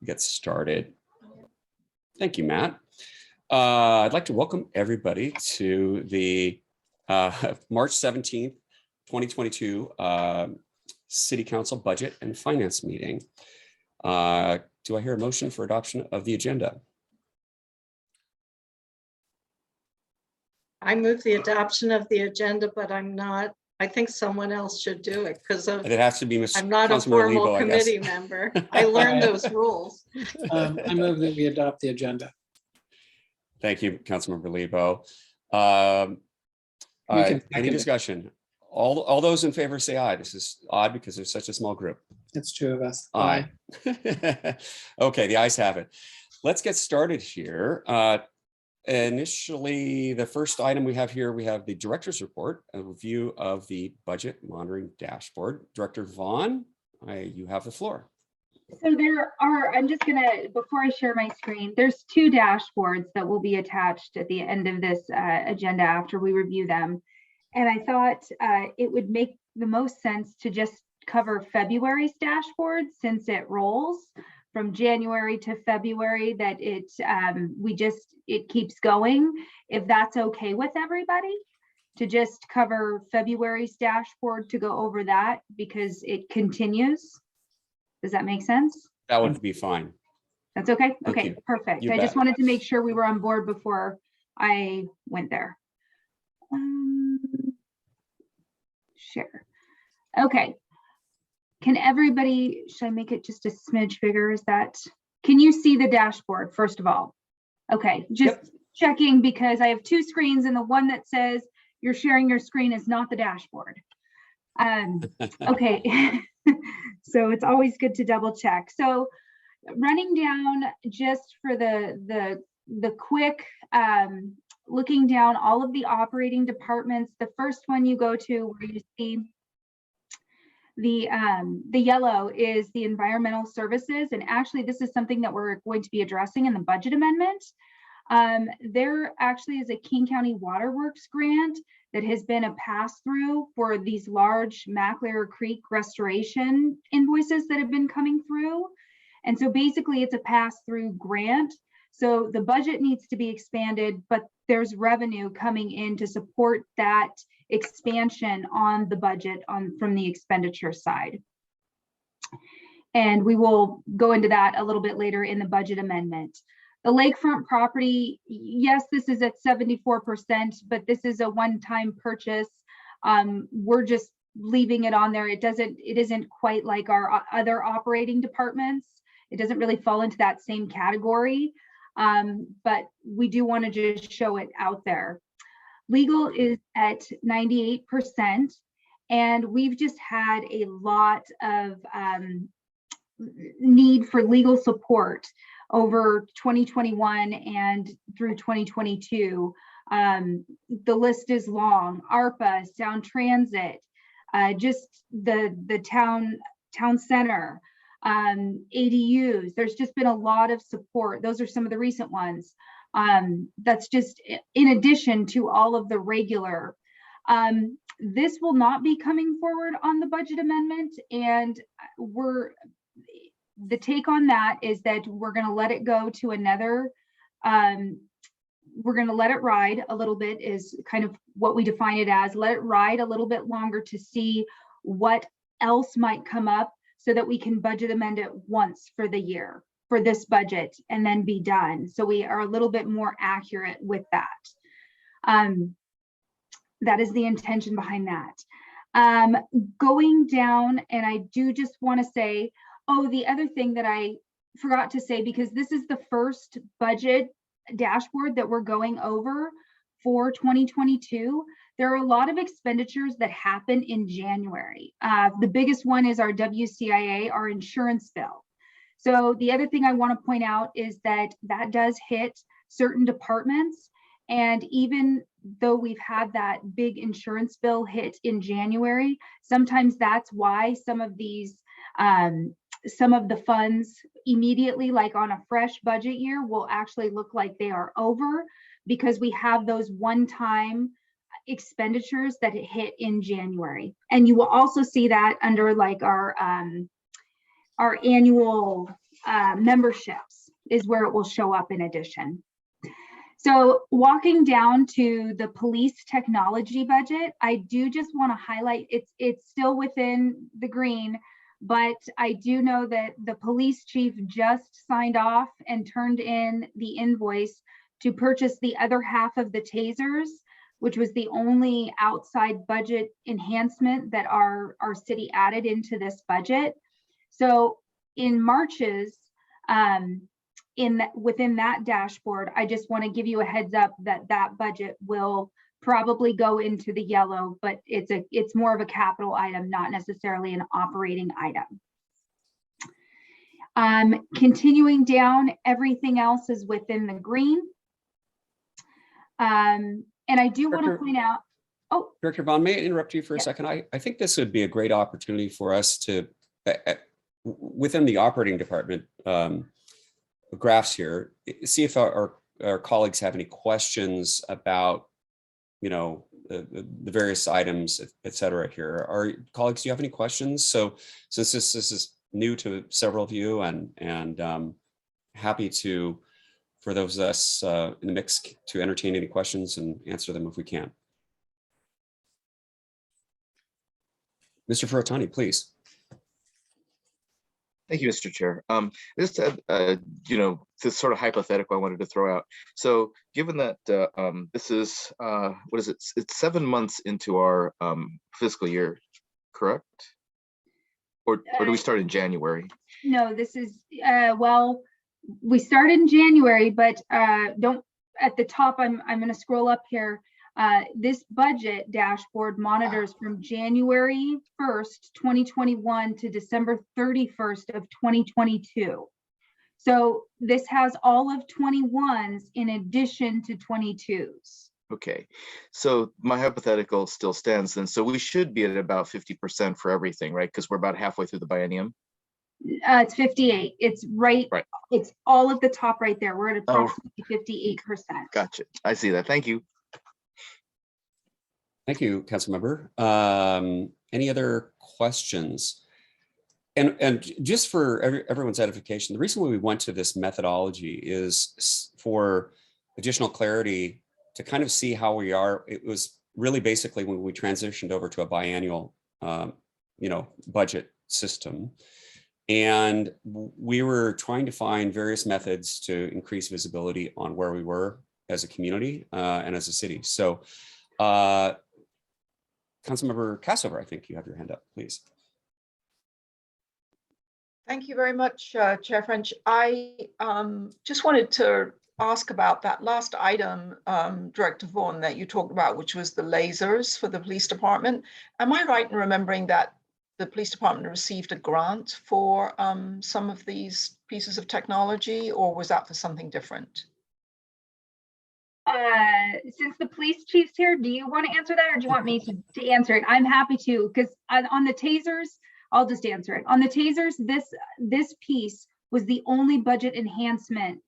get started. Thank you, Matt. I'd like to welcome everybody to the March 17th, 2022 City Council Budget and Finance meeting. Do I hear a motion for adoption of the agenda? I move the adoption of the agenda, but I think someone else should do it because It has to be Mr. I'm not a formal committee member. I learned those rules. I move that we adopt the agenda. Thank you, Councilmember Lebo. Any discussion? All those in favor say aye. This is odd because there's such a small group. It's two of us. Aye. Okay, the ayes have it. Let's get started here. Initially, the first item we have here, we have the director's report, a review of the budget monitoring dashboard. Director Vaughn, you have the floor. So I'm just gonna, before I share my screen, there's two dashboards that will be attached at the end of this agenda after we review them. And I thought it would make the most sense to just cover February's dashboard since it rolls from January to February, that it keeps going. If that's okay with everybody, to just cover February's dashboard, to go over that because it continues. Does that make sense? That would be fine. That's okay? Thank Okay, you. perfect. You I bet. just wanted to make sure we were on board before I went there. Share. Okay. Can everybody, should I make it just a smidge bigger? Can you see the dashboard, first of all? Okay, just checking because I have two screens and the one that says you're sharing your screen is not the dashboard. Okay, so it's always good to double check. So running down just for the quick, looking down all of the operating departments, the first one you go to where you see the yellow is the environmental services. And actually this is something that we're going to be addressing in the budget amendment. There actually is a King County Waterworks grant that has been a pass-through for these large McLear Creek restoration invoices that have been coming through. And so basically it's a pass-through grant. So the budget needs to be expanded, but there's revenue coming in to support that expansion on the budget from the expenditure side. And we will go into that a little bit later in the budget amendment. The lakefront property, yes, this is at 74%, but this is a one-time purchase. We're just leaving it on there. It isn't quite like our other operating departments. It doesn't really fall into that same category, but we do want to just show it out there. Legal is at 98%, and we've just had a lot of need for legal support over 2021 and through 2022. The list is long. ARPA, Sound Transit, just the town center, ADUs. There's just been a lot of support. Those are some of the recent ones. That's just in addition to all of the regular. This will not be coming forward on the budget amendment, and the take on that is that we're going to let it go to another. We're going to let it ride a little bit is kind of what we define it as. Let it ride a little bit longer to see what else might come up so that we can budget amend it once for the year for this budget and then be done. So we are a little bit more accurate with that. That is the intention behind that. Going down, and I do just want to say, the other thing that I forgot to say, because this is the first budget dashboard that we're going over for 2022, there are a lot of expenditures that happen in January. The biggest one is our WCIA, our insurance bill. So the other thing I want to point out is that does hit certain departments. And even though we've had that big insurance bill hit in January, sometimes that's why some of the funds immediately, like on a fresh budget year, will actually look like they are over because we have those one-time expenditures that hit in January. And you will also see that under like our annual memberships is where it will show up in addition. So walking down to the police technology budget, I do just want to highlight it's still within the green, but I do know that the police chief just signed off and turned in the invoice to purchase the other half of the tasers, which was the only outside budget enhancement that our city added into this budget. So in March's, within that dashboard, I just want to give you a heads up that that budget will probably go into the yellow, but it's more of a capital item, not necessarily an operating item. Continuing down, everything else is within the green. And I do want to point out, Director Vaughn, may I interrupt you for a second? I think this would be a great opportunity for us to, within the operating department graphs here, see if our colleagues have any questions about, the various items, et cetera here. Our colleagues, do you have any questions? So since this is new to several of you, and happy to, for those of us in the mix, to entertain any questions and answer them if we can. Mr. Furutani, please. Thank you, Mr. Chair. Just this sort of hypothetical I wanted to throw out. So given that this is, what is it? It's 7 months into our fiscal year, correct? Or do we start in January? No, this is, well, we started in January, but don't, at the top, I'm going to scroll up here. This budget dashboard monitors from January 1st, 2021 to December 31st of 2022. So this has all of 21s in addition to 22s. Okay, so my hypothetical still stands then. So we should be at about 50% for everything, right? Because we're about halfway through the biennium. It's 58. It's right. It's all at the top right there. We're at approximately 58%. Gotcha. I see that. Thank you. Thank you, Councilmember. Any other questions? And just for everyone's edification, the reason why we went to this methodology is for additional clarity to kind of see how we are. It was really basically when we transitioned over to a biannual, budget system. And we were trying to find various methods to increase visibility on where we were as a community and as a city. So Councilmember Cassover, I think you have your hand up, please. Thank you very much, Chair French. I just wanted to ask about that last item, Director Vaughan, that you talked about, which was the lasers for the police department. Am I right in remembering that the police department received a grant for some of these pieces of technology, or was that for something different? Since the police chief's here, do you want to answer that, or do you want me to answer it? I'm happy to, because on the tasers, I'll just answer it. On the tasers, this piece was the only budget enhancement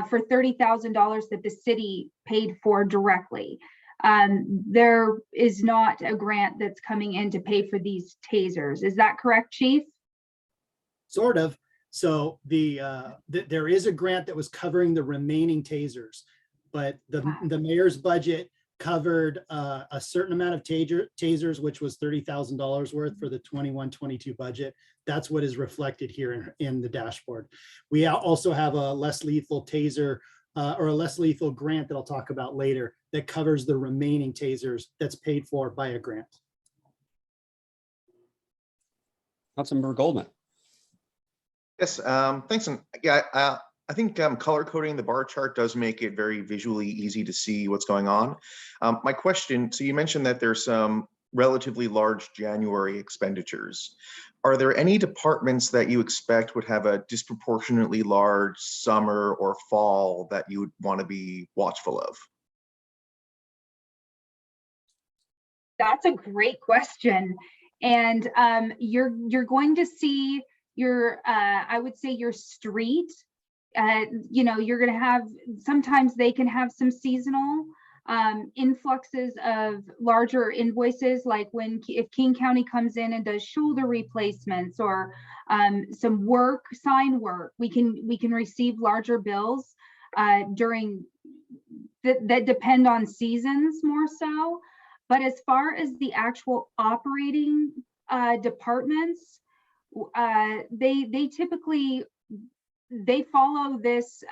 for $30,000 that the city paid for directly. There is not a grant that's coming in to pay for these tasers. Is that correct, Chief? Sort of. So there is a grant that was covering the remaining tasers, but the mayor's budget covered a certain amount of tasers, which was $30,000 worth for the 21-22 budget. That's what is reflected here in the dashboard. We also have a less lethal taser or a less lethal grant that I'll talk about later that covers the remaining tasers that's paid for by a grant. Councilmember Goldman. Yes, thanks. And yeah, I think color coding the bar chart does make it very visually easy to see what's going on. My question, so you mentioned that there's some relatively large January expenditures. Are there any departments that you expect would have a disproportionately large summer or fall that you would want to be watchful of? That's a great question. And you're going to see your, I would say your street, you're going to have, sometimes they can have some seasonal influxes of larger invoices, like if King County comes in and does shoulder replacements or some sign work, we can receive larger bills during that depend on seasons more so. But as far as the actual operating departments, they typically follow this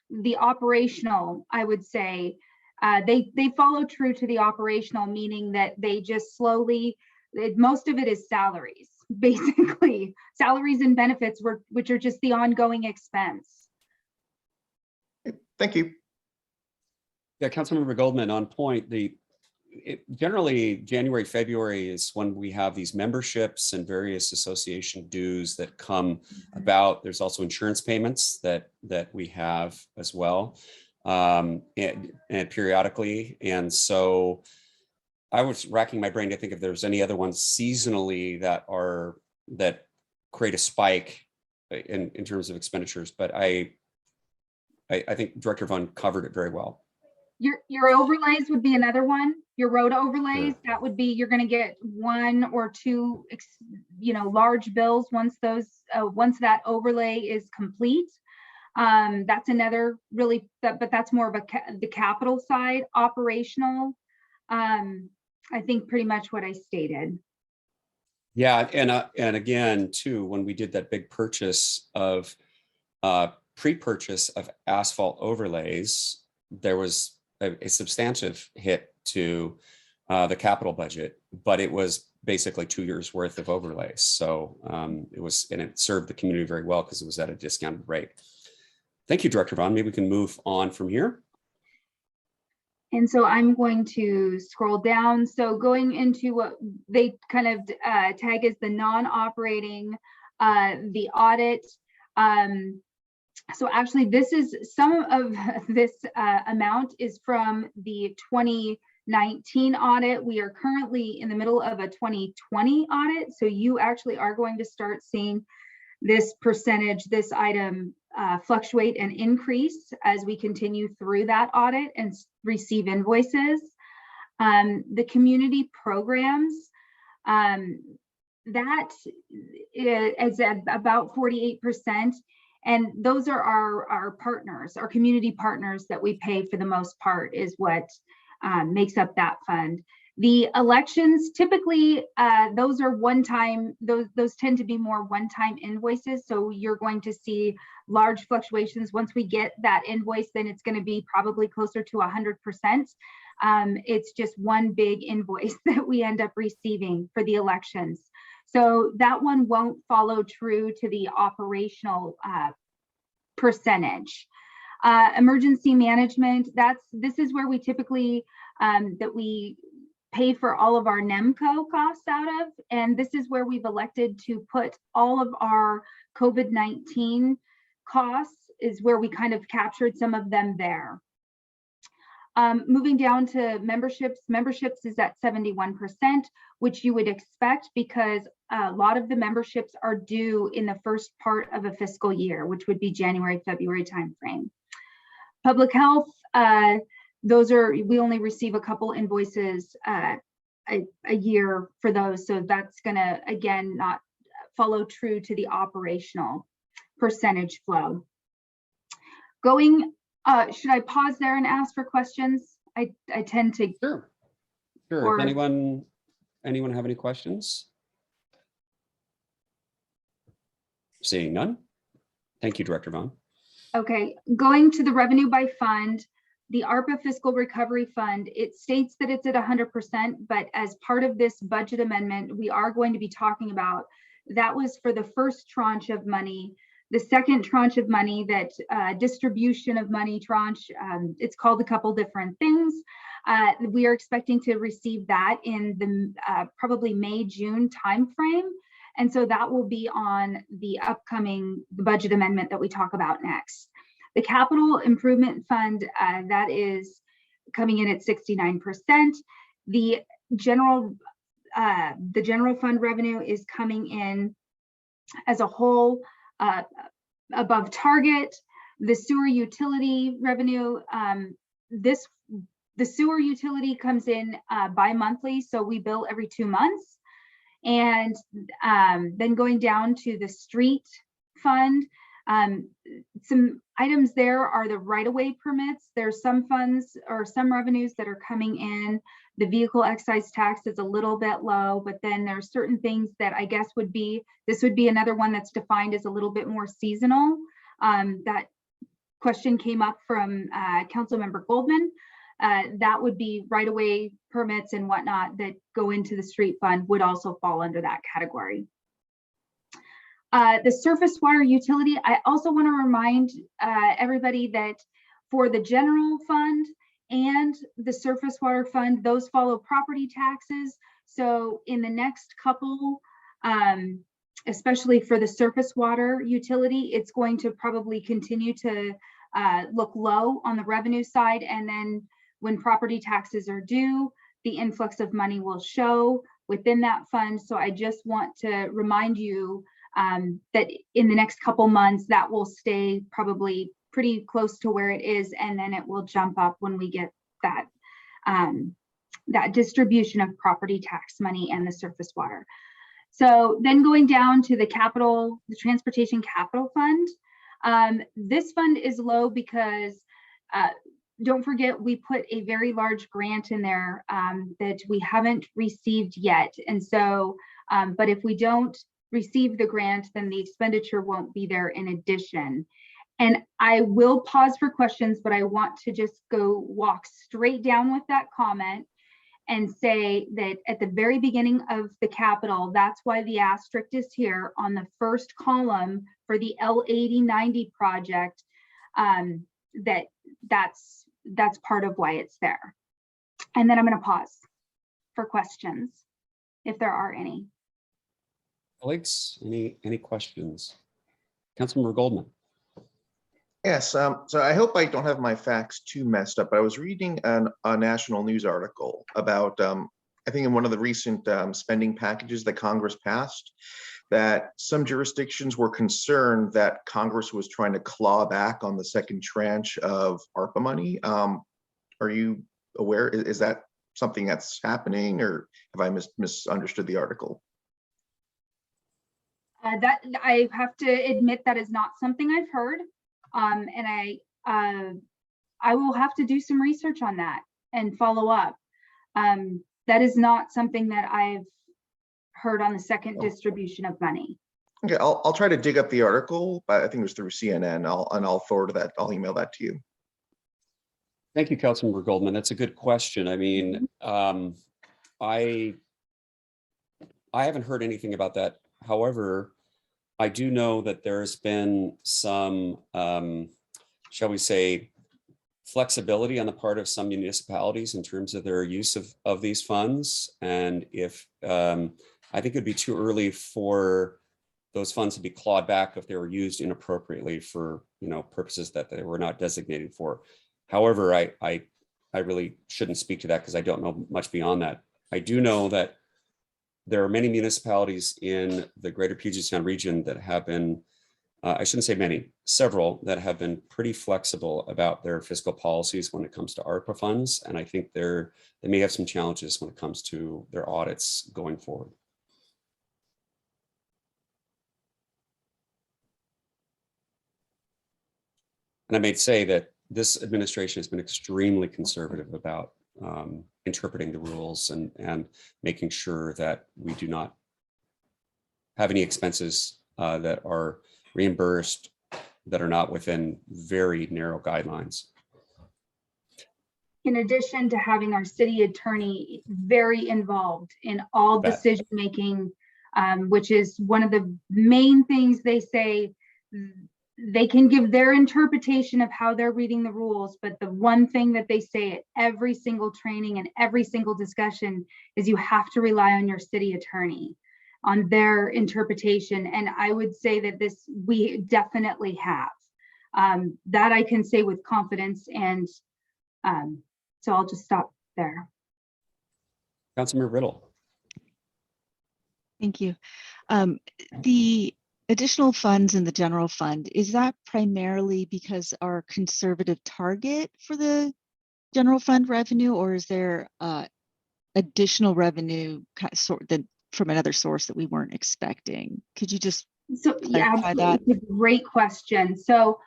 the operational, I would say. They follow true to the operational, meaning that they just slowly, most of it is salaries, basically salaries and benefits, which are just the ongoing expense. Thank you. Yeah, Councilmember Goldman, on point. Generally, January, February is when we have these memberships and various association dues that come about. There's also insurance payments that we have as well, and periodically. And so I was racking my brain to think if there's any other ones seasonally that create a spike in terms of expenditures. But I think Director Vaughn covered it very well. Your overlays would be another one. Your road overlays, that would be, you're going to get 1 or 2, large bills once that overlay is complete. That's another really, but that's more of the capital side. Operational, I think pretty much what I stated. Yeah, and again too, when we did that big purchase of pre-purchase of asphalt overlays, there was a substantive hit to the capital budget, but it was basically 2 years worth of overlays. So it served the community very well because it was at a discounted rate. Thank you, Director Vaughn. Maybe we can move on from here. And so I'm going to scroll down. So going into what they kind of tag as the non-operating, the audit. So actually, this is some of this amount is from the 2019 audit. We are currently in the middle of a 2020 audit. So you actually are going to start seeing this percentage, this item fluctuate and increase as we continue through that audit and receive invoices. The community programs, that is at about 48%. And those are our partners, our community partners that we pay for the most part is what makes up that fund. The elections, typically, those are one-time, those tend to be more one-time invoices. So you're going to see large fluctuations. Once we get that invoice, then it's going to be probably closer to 100%. It's just one big invoice that we end up receiving for the elections. So that one won't follow true to the operational percentage. Emergency management, this is where we typically, that we pay for all of our NEMCO costs out of, and this is where we've elected to put all of our COVID-19 costs, is where we kind of captured some of them there. Moving down to memberships is at 71%, which you would expect because a lot of the memberships are due in the first part of a fiscal year, which would be January, February timeframe. Public health, we only receive a couple invoices a year for those. So that's gonna, again, not follow true to the operational percentage flow. Should I pause there and ask for questions? I tend to. Sure. Or, anyone have any questions? Seeing none. Thank you, Director Vaughn. Okay, going to the revenue by fund, the ARPA Fiscal Recovery Fund, it states that it's at 100%, but as part of this budget amendment, we are going to be talking about, that was for the first tranche of money. The second tranche of money, that distribution of money tranche, it's called a couple different things. We are expecting to receive that in the probably May, June timeframe. And so that will be on the upcoming budget amendment that we talk about next. The Capital Improvement Fund, that is coming in at 69%. The general fund revenue is coming in as a whole above target. The sewer utility revenue, this the sewer utility comes in bi-monthly, so we bill every 2 months. And then going down to the street fund, some items there are the right-of-way permits. There's some funds or some revenues that are coming in. The vehicle excise tax is a little bit low, but then there's certain things that I guess this would be another one that's defined as a little bit more seasonal. That question came up from Councilmember Goldman. That would be right-of-way permits and whatnot that go into the street fund would also fall under that category. The surface water utility, I also want to remind everybody that for the general fund and the surface water fund, those follow property taxes. So in the next couple, especially for the surface water utility, it's going to probably continue to look low on the revenue side. And then when property taxes are due, the influx of money will show within that fund. So I just want to remind you that in the next couple months, that will stay probably pretty close to where it is. And then it will jump up when we get that, that distribution of property tax money and the surface water. So then going down to the transportation capital fund. This fund is low because don't forget, we put a very large grant in there that we haven't received yet. And so, but if we don't receive the grant, then the expenditure won't be there in addition. And I will pause for questions, but I want to just walk straight down with that comment and say that at the very beginning of the capital, that's why the asterisk is here on the first column for the L8090 project. That's part of why it's there. And then I'm going to pause for questions if there are any. Colleagues, any questions? Councilmember Goldman. Yes, so I hope I don't have my facts too messed up, but I was reading a national news article about, I think in one of the recent spending packages that Congress passed, that some jurisdictions were concerned that Congress was trying to claw back on the second tranche of ARPA money. Are you aware, is that something that's happening, or have I misunderstood the article? That I have to admit that is not something I've heard. And I will have to do some research on that and follow up. That is not something that I've heard on the second distribution of money. Okay, I'll try to dig up the article, but I think it was through CNN. I'll forward that. I'll email that to you. Thank you, Councilmember Goldman. That's a good question. I mean, I haven't heard anything about that. However, I do know that there's been some, shall we say, flexibility on the part of some municipalities in terms of their use of these funds. And if I think it'd be too early for those funds to be clawed back if they were used inappropriately for purposes that they were not designated for. However, I really shouldn't speak to that because I don't know much beyond that. I do know that there are many municipalities in the greater Puget Sound region that have been, I shouldn't say many, several that have been pretty flexible about their fiscal policies when it comes to ARPA funds. And I think they may have some challenges when it comes to their audits going forward. And I may say that this administration has been extremely conservative about interpreting the rules and making sure that we do not have any expenses that are reimbursed that are not within very narrow guidelines. In addition to having our city attorney very involved in all decision making, which is one of the main things they say. They can give their interpretation of how they're reading the rules, but the one thing that they say at every single training and every single discussion is you have to rely on your city attorney on their interpretation. And I would say that we definitely have. That I can say with confidence. And so I'll just stop there. Councilmember Riddle. Thank you. The additional funds in the general fund, is that primarily because our conservative target for the general fund revenue, or is there additional revenue from another source that we weren't expecting? Could you just So yeah, clarify absolutely. that? It's a great question. So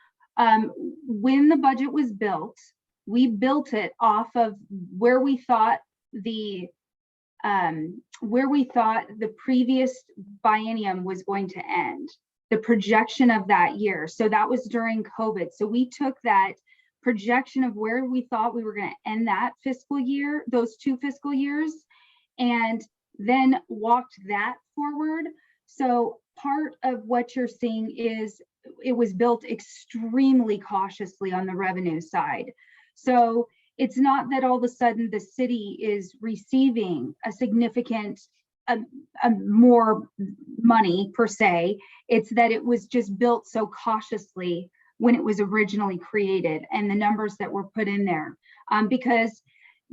when the budget was built, we built it off of where we thought the previous biennium was going to end, the projection of that year. So that was during COVID. So we took that projection of where we thought we were going to end that fiscal year, those 2 fiscal years, and then walked that forward. So part of what you're seeing is it was built extremely cautiously on the revenue side. So it's not that all of a sudden the city is receiving a significant more money per se. It's that it was just built so cautiously when it was originally created, and the numbers that were put in there, because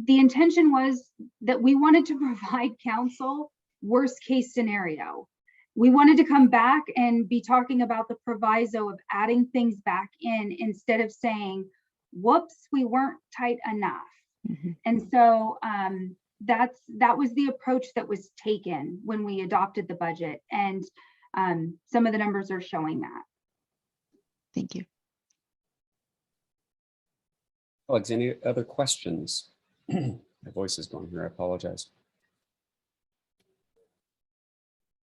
the intention was that we wanted to provide council worst case scenario. We wanted to come back and be talking about the proviso of adding things back in instead of saying, whoops, we weren't tight enough. Mhm. And so that was the approach that was taken when we adopted the budget. And some of the numbers are showing that. Thank you. Alex, any other questions? My voice is going here. I apologize.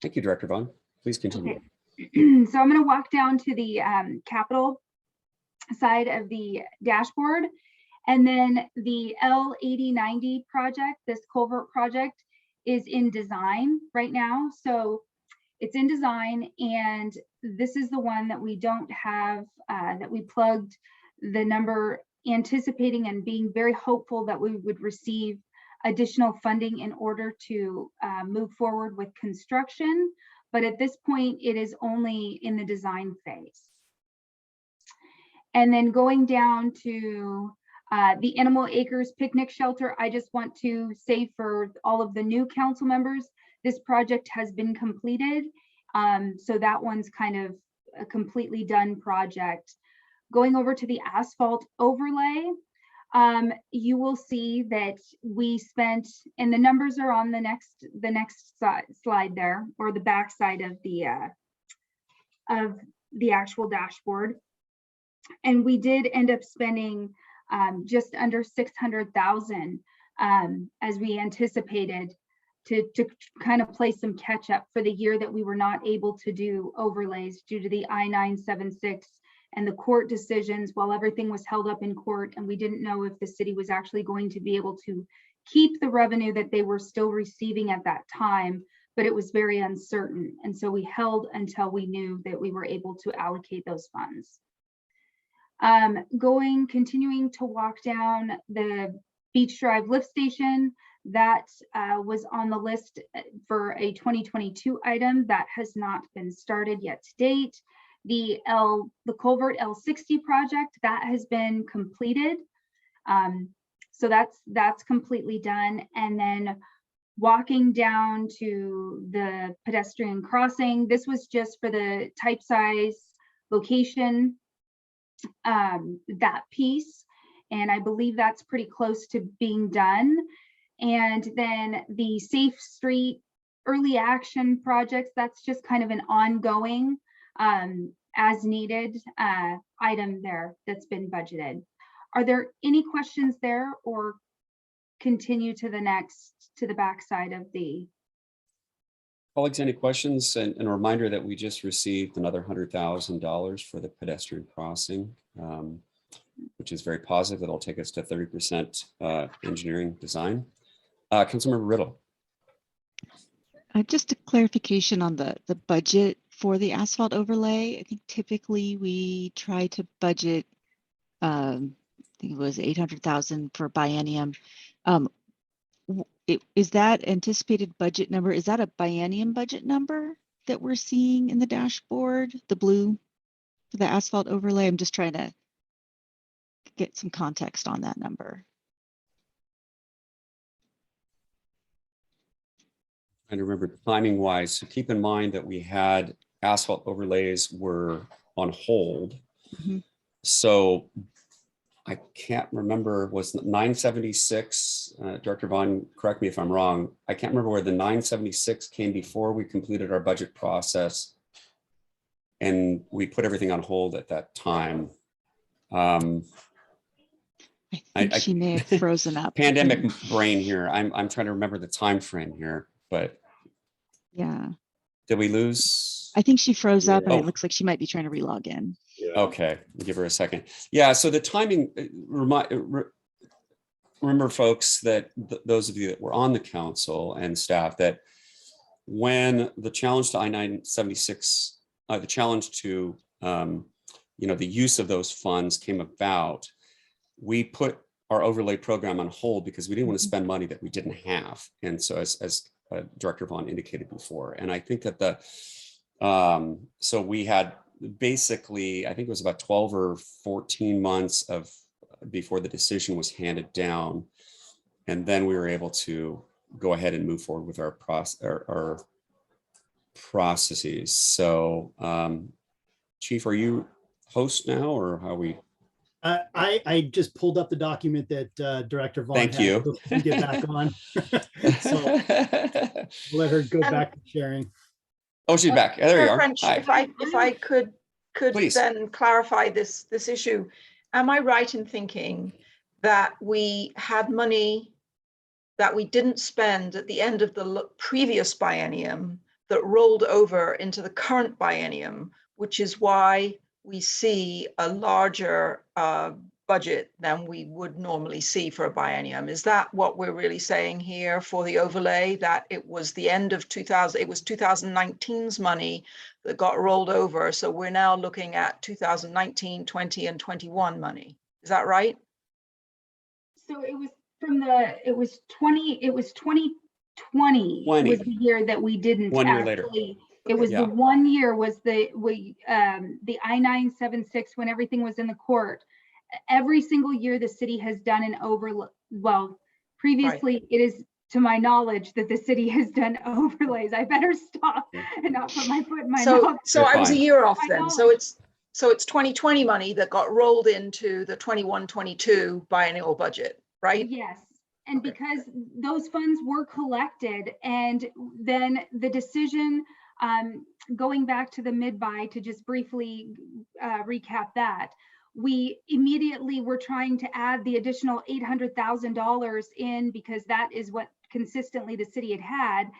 Thank you, Director Vaughn. Please continue. Okay. So I'm going to walk down to the capital side of the dashboard, and then the L8090 project, this culvert project, is in design right now. So it's in design, and this is the one that we don't have, that we plugged the number, anticipating and being very hopeful that we would receive additional funding in order to move forward with construction. But at this point, it is only in the design phase. And then going down to the Animal Acres Picnic Shelter, I just want to say for all of the new council members, this project has been completed. So that one's kind of a completely done project. Going over to the asphalt overlay, you will see that we spent, and the numbers are on the next slide there, or the back side of the actual dashboard. And we did end up spending just under 600,000 as we anticipated to kind of play some catch up for the year that we were not able to do overlays due to the I-976 and the court decisions, while everything was held up in court, and we didn't know if the city was actually going to be able to keep the revenue that they were still receiving at that time, but it was very uncertain. And so we held until we knew that we were able to allocate those funds. Continuing to walk down the Beach Drive lift station, that was on the list for a 2022 item that has not been started yet to date. The culvert L60 project, that has been completed. So that's completely done. And then walking down to the pedestrian crossing, this was just for the type size location, that piece. And I believe that's pretty close to being done. And then the Safe Street early action projects, that's just kind of an ongoing as needed item there that's been budgeted. Are there any questions there, or continue to the back side of the? Colleagues, any questions? And a reminder that we just received another $100,000 for the pedestrian crossing, which is very positive. That'll take us to 30% engineering design. Councilmember Riddle. Just a clarification on the budget for the asphalt overlay. I think typically we try to budget, I think it was 800,000 for biennium. Is that anticipated budget number? Is that a biennium budget number that we're seeing in the dashboard, the blue for the asphalt overlay? I'm just trying to get some context on that number. And remember, timing wise, so keep in mind that we had asphalt overlays were on hold. Mm-hmm. So I can't remember, was 976, Director Vaughn, correct me if I'm wrong. I can't remember where the 976 came before we completed our budget process. And we put everything on hold at that time. I think she may have frozen up. Pandemic brain here. I'm trying to remember the time frame here, but Yeah, did we lose? I think she froze up and Oh. it looks like she might be trying to relog in. Okay, give her a second. Yeah, so the timing, remember folks that those of you that were on the council and staff, that when the challenge to I-976, the challenge to the use of those funds came about, we put our overlay program on hold because we didn't want to spend money that we didn't have. And so as Director Vaughn indicated before, and I think that so we had basically, I think it was about 12 or 14 months before the decision was handed down. And then we were able to go ahead and move forward with our processes. So Chief, are you host now, or how are we? I just pulled up the document that Director Vaughn Thank had you. to get back on. So let her go back to sharing. Oh, she's back. There you Chair are. French, Hi. if I could Please. then clarify this issue. Am I right in thinking that we had money that we didn't spend at the end of the previous biennium that rolled over into the current biennium, which is why we see a larger budget than we would normally see for a biennium? Is that what we're really saying here for the overlay, that it was the end of 2000, it was 2019's money that got rolled over, so we're now looking at 2019, 20, and 21 money? Is that right? So it was it was 2020 was the year that we didn't 1 year later. actually, it was Yeah. the 1 year was the I-976 when everything was in the court. Every single year the city has done an previously it is to my knowledge that the city has done overlays. I better stop and not put my foot in my mouth. So I was a fine. year off I then. know. So it's 2020 money that got rolled into the 21-22 biennial budget, right? Yes, and Okay. because those funds were collected, and then the decision, going back to the mid-buy, to just briefly recap that, we immediately were trying to add the additional $800,000 in because that is what consistently the city had.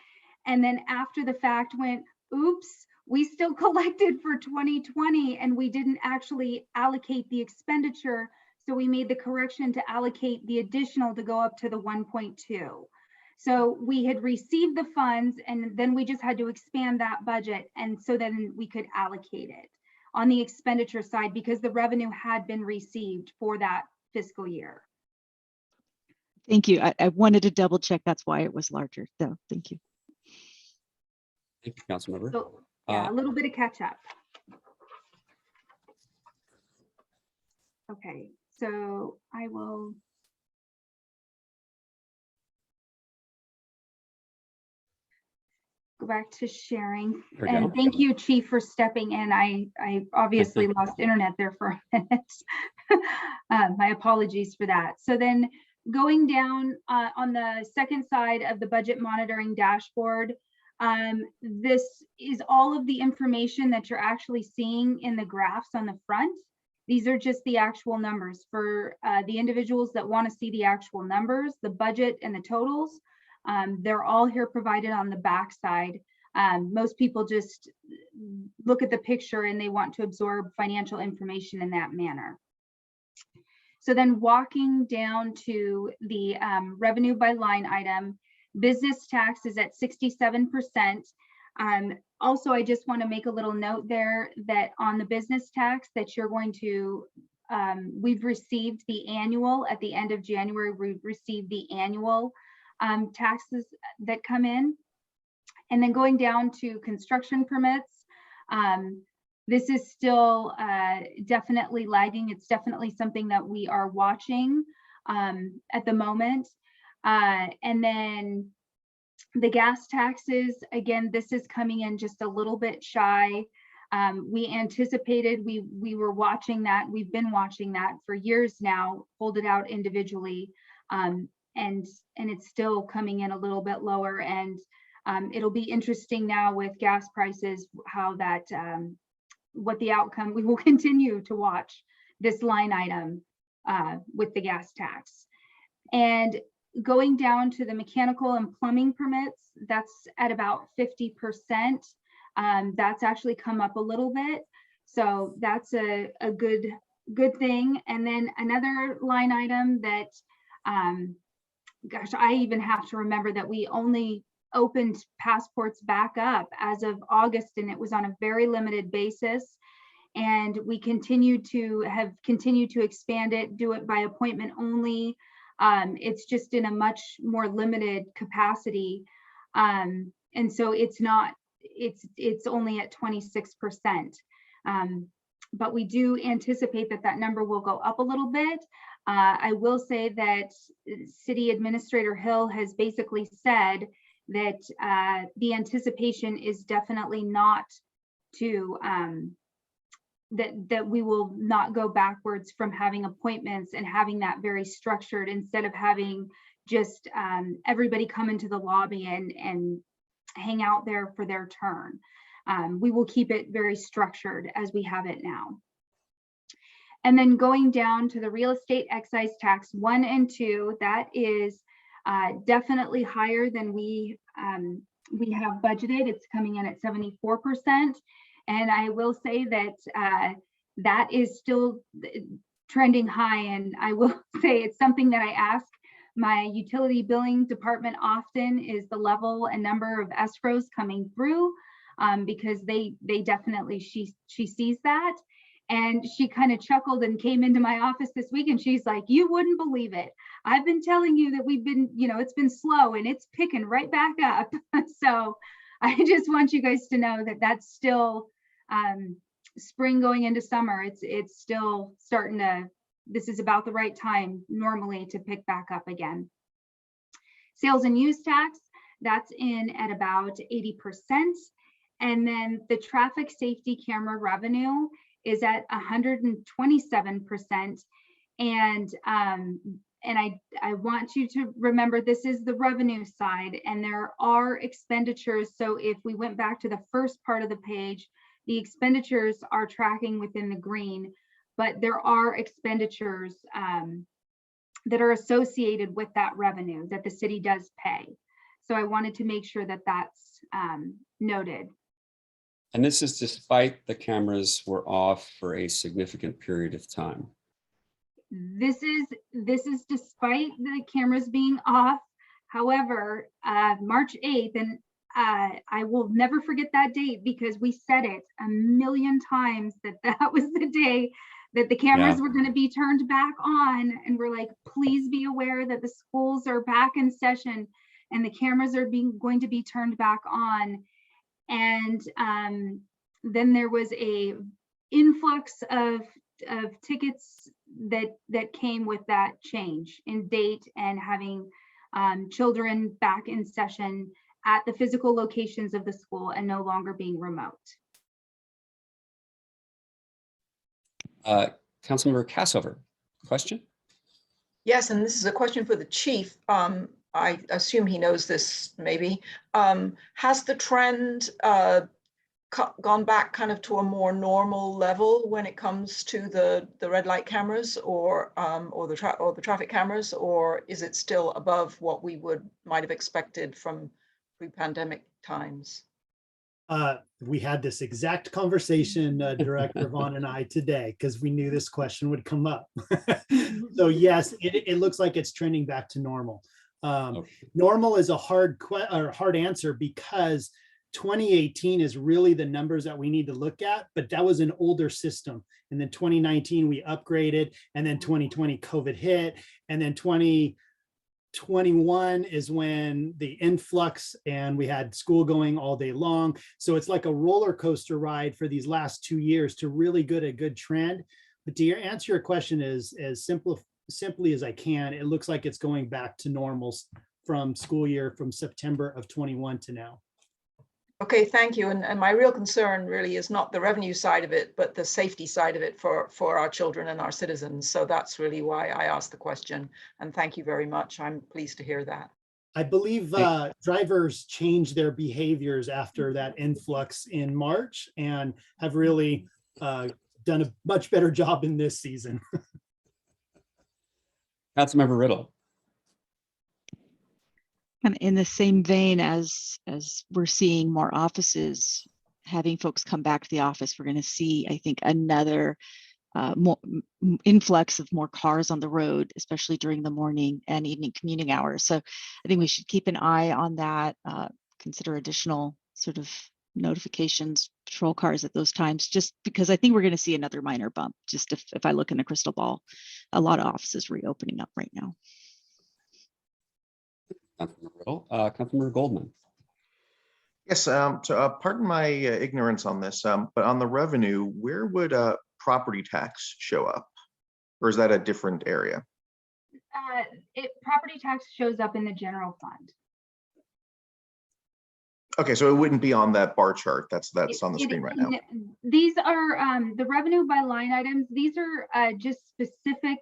And then after the fact went, oops, we still collected for 2020 and we didn't actually allocate the expenditure. So we made the correction to allocate the additional to go up to the 1.2. So we had received the funds and then we just had to expand that budget. And so then we could allocate it on the expenditure side because the revenue had been received for that fiscal year. Thank you. I wanted to double check. That's why it was larger. So thank you. Thank you, Councilmember. So yeah, a little bit of catch up. Okay, so I will. Go back to sharing. There we And go. thank you, Chief, for stepping in. I obviously lost internet there for a minute. My apologies for that. So then going down on the second side of the budget monitoring dashboard, this is all of the information that you're actually seeing in the graphs on the front. These are just the actual numbers for the individuals that want to see the actual numbers, the budget and the totals. They're all here provided on the back side. Most people just look at the picture and they want to absorb financial information in that manner. So then walking down to the revenue by line item, business tax is at 67%. Also, I just want to make a little note there that on the business tax that you're going to, we've received the annual at the end of January, we've received the annual taxes that come in. And then going down to construction permits, this is still definitely lagging. It's definitely something that we are watching at the moment. And then the gas taxes, again, this is coming in just a little bit shy. We anticipated, we were watching that, we've been watching that for years now, pulled it out individually. And it's still coming in a little bit lower, and it'll be interesting now with gas prices, how that, what the outcome, we will continue to watch this line item with the gas tax. And going down to the mechanical and plumbing permits, that's at about 50%. That's actually come up a little bit. So that's a good thing. And then another line item that, gosh, I even have to remember that we only opened passports back up as of August, and it was on a very limited basis. And we continued to expand it, do it by appointment only. It's just in a much more limited capacity. And so it's only at 26%. But we do anticipate that number will go up a little bit. I will say that City Administrator Hill has basically said that the anticipation is definitely not to, that we will not go backwards from having appointments and having that very structured, instead of having just everybody come into the lobby and hang out there for their turn. We will keep it very structured as we have it now. And then going down to the real estate excise tax 1 and 2, that is definitely higher than we have budgeted. It's coming in at 74%. And I will say that that is still trending high. And I will say it's something that I ask my utility billing department often, is the level and number of escrows coming through, because they definitely, she sees that. And she kind of chuckled and came into my office this week, and she's like, you wouldn't believe it. I've been telling you that we've been, it's been slow, and it's picking right back up. So I just want you guys to know that that's still spring going into summer. It's still starting to, this is about the right time normally to pick back up again. Sales and use tax, that's in at about 80%. And then the traffic safety camera revenue is at 127%. And I want you to remember, this is the revenue side, and there are expenditures. So if we went back to the first part of the page, the expenditures are tracking within the green, but there are expenditures that are associated with that revenue that the city does pay. So I wanted to make sure that that's noted. And this is despite the cameras were off for a significant period of time. This is despite the cameras being off. However, March 8th, and I will never forget that date, because we said it a million times that was the day that the cameras were going to be turned back on. And we're like, please be aware that the schools are back in session and the cameras are going to be turned back on. And then there was a influx of tickets that came with that change in date, and having children back in session at the physical locations of the school and no longer being remote. Councilmember Cassover, question? Yes, and this is a question for the chief. I assume he knows this, maybe. Has the trend gone back kind of to a more normal level when it comes to the red light cameras or the traffic cameras, or is it still above what we might have expected from pre-pandemic times? We had this exact conversation, Director Vaughn and I, today, because we knew this question would come up. So yes, it looks like it's trending back to normal. Normal is a hard answer, because 2018 is really the numbers that we need to look at, but that was an older system. And then 2019 we upgraded, and then 2020 COVID hit, and then 2021 is when the influx, and we had school going all day long. So it's like a roller coaster ride for these last 2 years to really get a good trend. But to answer your question as simply as I can, it looks like it's going back to normals from school year from September of 21 to now. Okay, thank you. And my real concern really is not the revenue side of it, but the safety side of it for our children and our citizens. So that's really why I asked the question. And thank you very much. I'm pleased to hear that. I believe drivers changed their behaviors after that influx in March and have really done a much better job in this season. Councilmember Riddle. Kind of in the same vein as we're seeing more offices having folks come back to the office, we're going to see, I think, another more influx of more cars on the road, especially during the morning and evening commuting hours. So I think we should keep an eye on that, consider additional sort of notifications, patrol cars at those times, just because I think we're going to see another minor bump. Just if I look in the crystal ball, a lot of offices reopening up right now. Councilmember Riddle. Councilmember Goldman. Yes, pardon my ignorance on this, but on the revenue, where would property tax show up? Or is that a different area? Property tax shows up in the general fund. Okay, so it wouldn't be on that bar chart that's on the screen right now. These are the revenue by line items. These are just specific.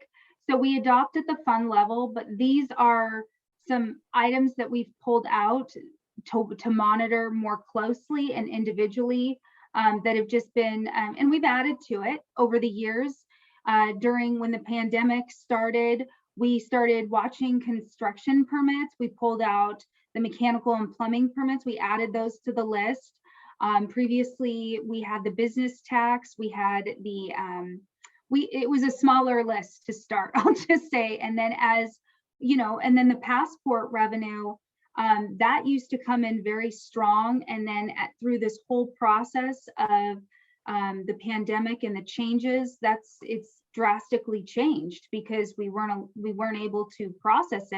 So we adopt at the fund level, but these are some items that we've pulled out to monitor more closely and individually that have just been, and we've added to it over the years. During when the pandemic started, we started watching construction permits. We pulled out the mechanical and plumbing permits. We added those to the list. Previously, we had the business tax. We had the, it was a smaller list to start, I'll just say. And then as, you know, and then the passport revenue, that used to come in very strong. And then through this whole process of the pandemic and the changes, it's drastically changed because we weren't able to process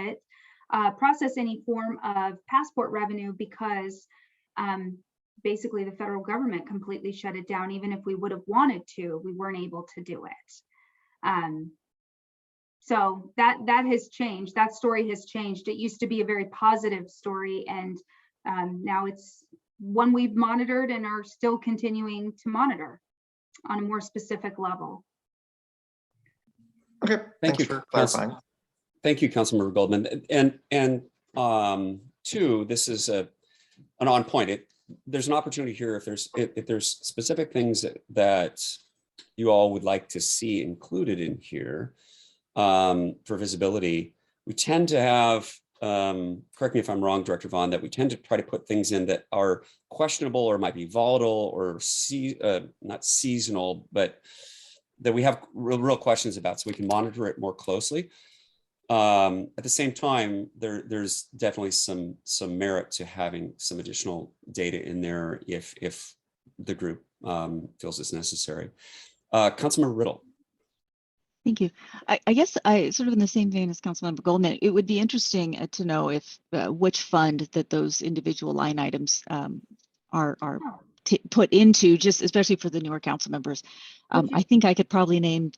any form of passport revenue because basically the federal government completely shut it down. Even if we would have wanted to, we weren't able to do it. So that has changed. That story has changed. It used to be a very positive story, and now it's one we've monitored and are still continuing to monitor on a more specific level. Okay, thanks for clarifying. Thank you, Councilmember Goldman. And two, this is an on point. There's an opportunity here if there's specific things that you all would like to see included in here for visibility. We tend to have, correct me if I'm wrong, Director Vaughn, that we tend to try to put things in that are questionable or might be volatile or not seasonal, but that we have real questions about so we can monitor it more closely. At the same time, there's definitely some merit to having some additional data in there if the group feels it's necessary. Councilmember Riddle. Thank you. I guess I sort of in the same vein as Councilmember Goldman, it would be interesting to know if which fund that those individual line items are put into, just especially for the newer council members. I think I could probably name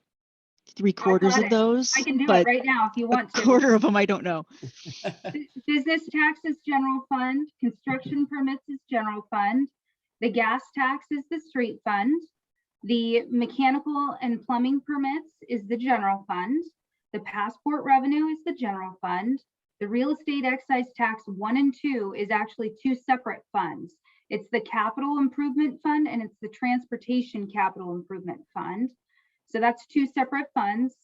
3/4 of those. I can do but it right now if you want to. A quarter of them I don't know. Business tax is general fund. Construction permits is general fund. The gas tax is the street fund. The mechanical and plumbing permits is the general fund. The passport revenue is the general fund. The real estate excise tax 1 and 2 is actually 2 separate funds. It's the capital improvement fund and it's the transportation capital improvement fund. So that's 2 separate funds.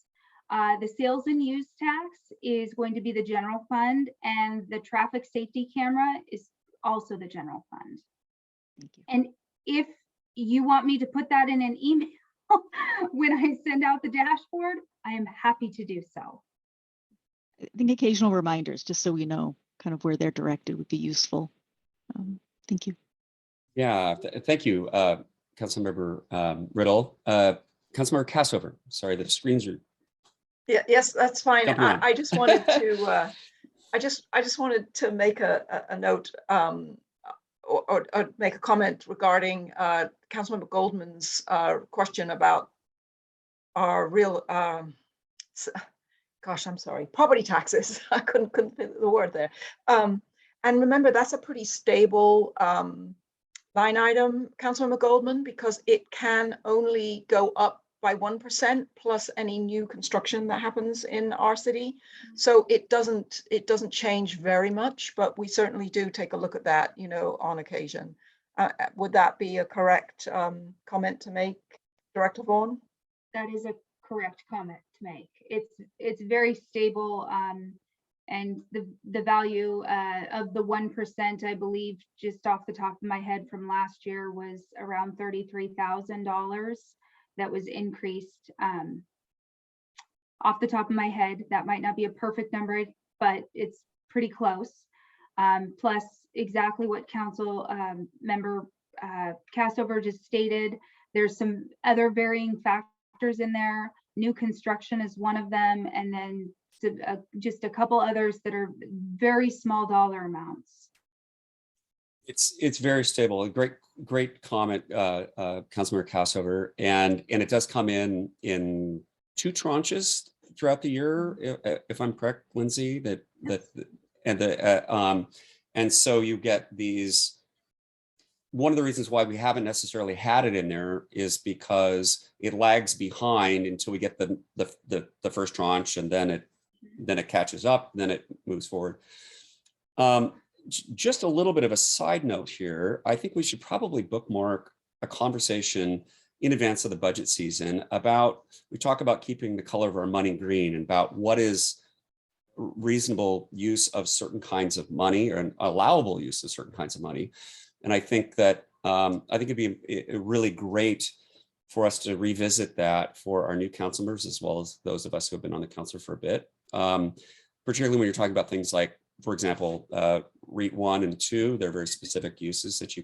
The sales and use tax is going to be the general fund, and the traffic safety camera is also the general fund. Thank you. And if you want me to put that in an email when I send out the dashboard, I am happy to do so. I think occasional reminders, just so we know kind of where they're directed, would be useful. Thank you. Yeah, thank you, Councilmember Riddle. Councilmember Cassover, sorry, the screens are. Yeah, yes, that's fine. I just wanted to, I just wanted to make a note or make a comment regarding Councilmember Goldman's question about our real, gosh, I'm sorry, property taxes. I couldn't fit the word there. And remember, that's a pretty stable line item, Councilmember Goldman, because it can only go up by 1% plus any new construction that happens in our city. So it doesn't change very much, but we certainly do take a look at that, you know, on occasion. Would that be a correct comment to make, Director Vaughan? That is a correct comment to make. It's very stable, and the value of the 1%, I believe, just off the top of my head from last year, was around $33,000 that was increased. Off the top of my head, that might not be a perfect number, but it's pretty close. Plus exactly what Council member Castover just stated. There's some other varying factors in there. New construction is one of them, and then just a couple others that are very small dollar amounts. It's very stable. A great comment, Councilmember Castover, and it does come in 2 tranches throughout the year, if I'm correct, Lindsay. And so you get these. One of the reasons why we haven't necessarily had it in there is because it lags behind until we get the first tranche, and then it catches up, then it moves forward. Just a little bit of a side note here. I think we should probably bookmark a conversation in advance of the budget season about, we talk about keeping the color of our money green, and about what is reasonable use of certain kinds of money, or an allowable use of certain kinds of money. And I think that it'd be really great for us to revisit that for our new council members, as well as those of us who have been on the council for a bit. Particularly when you're talking about things like, for example, REIT 1 and 2, they're very specific uses that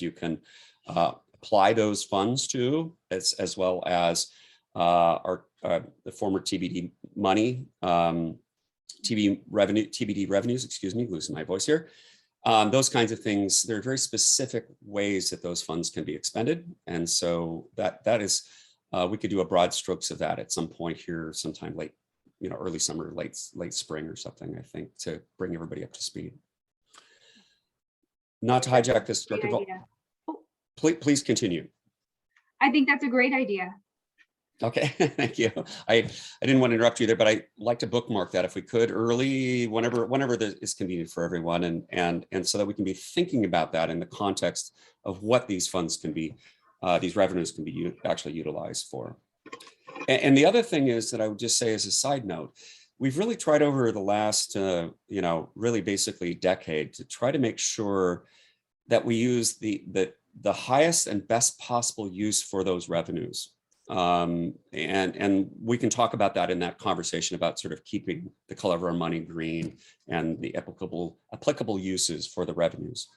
you can apply those funds to, as well as the former TBD money, TBD revenues, excuse me, losing my voice here. Those kinds of things, there are very specific ways that those funds can be expended. And so that is, we could do a broad strokes of that at some point here, sometime late, early summer, late spring or something, I think, to bring everybody up to speed. Not to hijack this, Director Vaughan. Please continue. I think that's a great idea. Okay, thank you. I didn't want to interrupt you there, but I like to bookmark that if we could early, whenever that is convenient for everyone, and so that we can be thinking about that in the context of what these funds can be, these revenues can be actually utilized for. And the other thing is that I would just say as a side note, we've really tried over the last, really basically decade to try to make sure that we use the highest and best possible use for those revenues. And we can talk about that in that conversation about sort of keeping the color of our money green and the applicable uses for the revenues.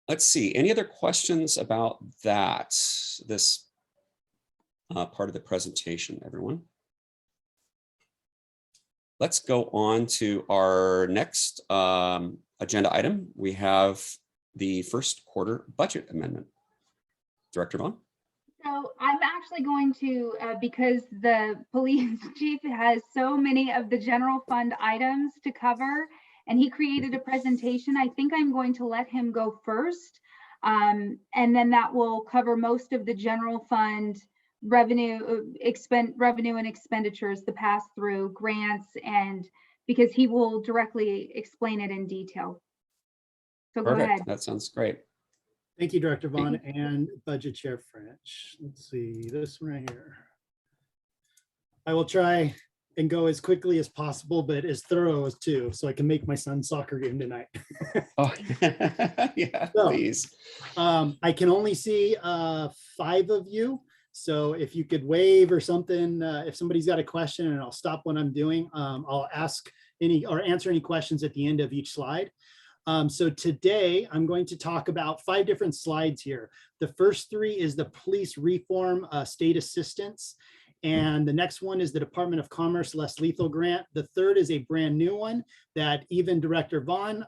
Let's see, any other questions about that, this part of the presentation, everyone? Let's go on to our next agenda item. We have the first quarter budget amendment. Director Vaughan? So I'm actually going to, because the police chief has so many of the general fund items to cover, and he created a presentation, I think I'm going to let him go first. And then that will cover most of the general fund revenue and expenditures, the pass through grants, and because he will directly explain it in detail. So Perfect. go ahead. That sounds great. Thank you, Director Vaughan and Budget Chair French. Let's see this one right here. I will try and go as quickly as possible, but as thorough as too, so I can make my son's soccer game tonight. Oh, yeah, So, please. I can only see 5 of you. So if you could wave or something, if somebody's got a question, and I'll stop what I'm doing, I'll ask any or answer any questions at the end of each slide. So today I'm going to talk about 5 different slides here. The first 3 is the police reform state assistance. And the next one is the Department of Commerce less lethal grant. The third is a brand new one that even Director Vaughan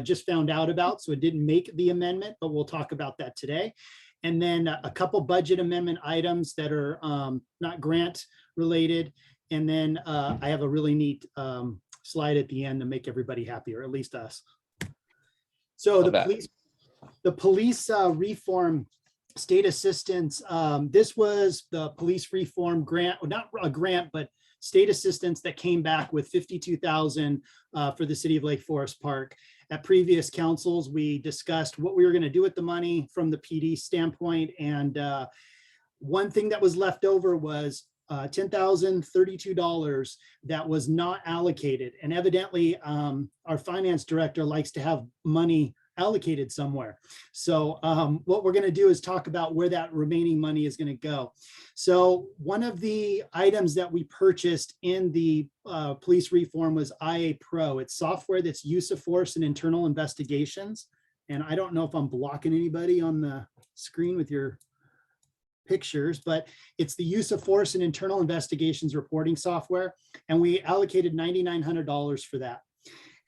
just found out about. So it didn't make the amendment, but we'll talk about that today. And then a couple budget amendment items that are not grant related. And then I have a really neat slide at the end to make everybody happy, or at least us. So Love that. the police reform state assistance, this was the police reform grant, well, not a grant, but state assistance that came back with 52,000 for the city of Lake Forest Park. At previous councils, we discussed what we were going to do with the money from the PD standpoint. And one thing that was left over was $10,032 that was not allocated. And evidently, our finance director likes to have money allocated somewhere. So what we're going to do is talk about where that remaining money is going to go. So one of the items that we purchased in the police reform was IA Pro. It's software that's use of force and internal investigations. And I don't know if I'm blocking anybody on the screen with your pictures, but it's the use of force and internal investigations reporting software. And we allocated $9,900 for that.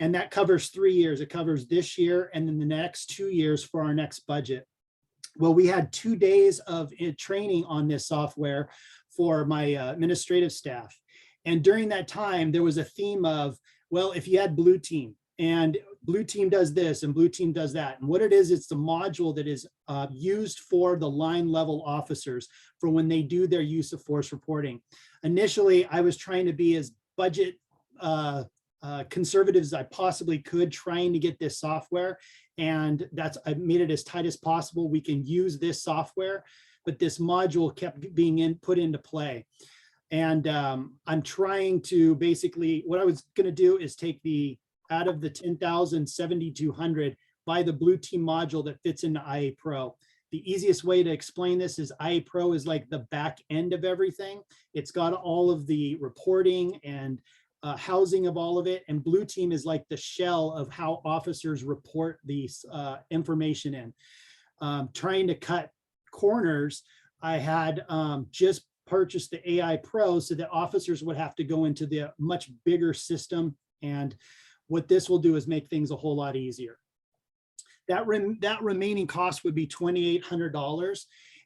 And that covers 3 years. It covers this year and then the next 2 years for our next budget. Well, we had 2 days of training on this software for my administrative staff. And during that time, there was a theme of, well, if you had blue team and blue team does this and blue team does that. And what it is, it's the module that is used for the line level officers for when they do their use of force reporting. Initially, I was trying to be as budget conservative as I possibly could, trying to get this software. And I made it as tight as possible. We can use this software, but this module kept being put into play. And I'm trying to basically, what I was going to do is take out of the 10,000, 7,200, buy the blue team module that fits into IA Pro. The easiest way to explain this is IA Pro is like the back end of everything. It's got all of the reporting and housing of all of it. And blue team is like the shell of how officers report these information in. Trying to cut corners, I had just purchased the AI Pro so that officers would have to go into the much bigger system. And what this will do is make things a whole lot easier. That remaining cost would be $2,800.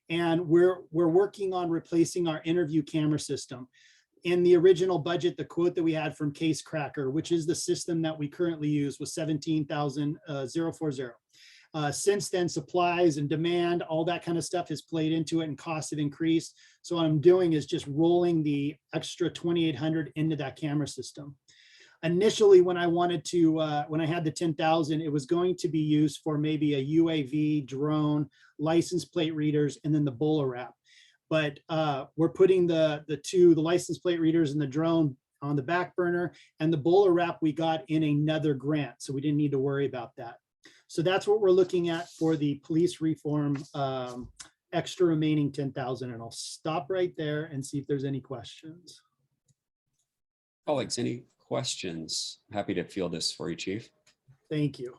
And we're working on replacing our interview camera system. In the original budget, the quote that we had from Case Cracker, which is the system that we currently use, was $17,040. Since then, supplies and demand, all that kind of stuff has played into it and costs have increased. So what I'm doing is just rolling the extra $2,800 into that camera system. Initially, when I wanted to, when I had the 10,000, it was going to be used for maybe a UAV, drone, license plate readers, and then the bowler wrap. But we're putting the license plate readers and the drone on the back burner, and the bowler wrap we got in another grant, so we didn't need to worry about that. So that's what we're looking at for the police reform extra remaining 10,000, and I'll stop right there and see if there's any questions. Colleagues, any questions? Happy to field this for you, Chief. Thank you.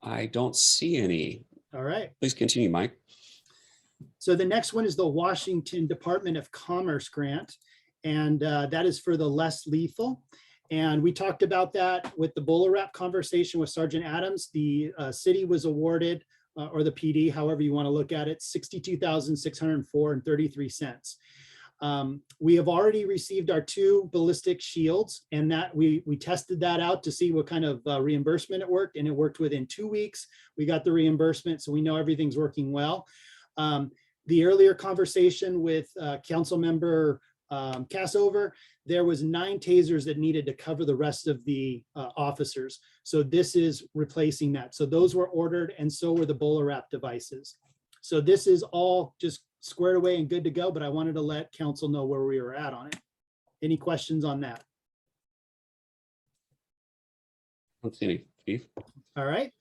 I don't see any. All right. Please continue, Mike. So the next one is the Washington Department of Commerce grant, and that is for the less lethal. And we talked about that with the bowler wrap conversation with Sergeant Adams. The city was awarded, or the PD, however you want to look at it, $62,604.33. We have already received our 2 ballistic shields, and that we tested that out to see what kind of reimbursement it worked, and it worked within 2 weeks. We got the reimbursement, so we know everything's working well. The earlier conversation with Council Member Cassover, there was 9 tasers that needed to cover the rest of the officers. So this is replacing that. So those were ordered, and so were the bowler wrap devices. So this is all just squared away and good to go, but I wanted to let council know where we were at on it. Any questions on that? I don't see any, Chief. All right.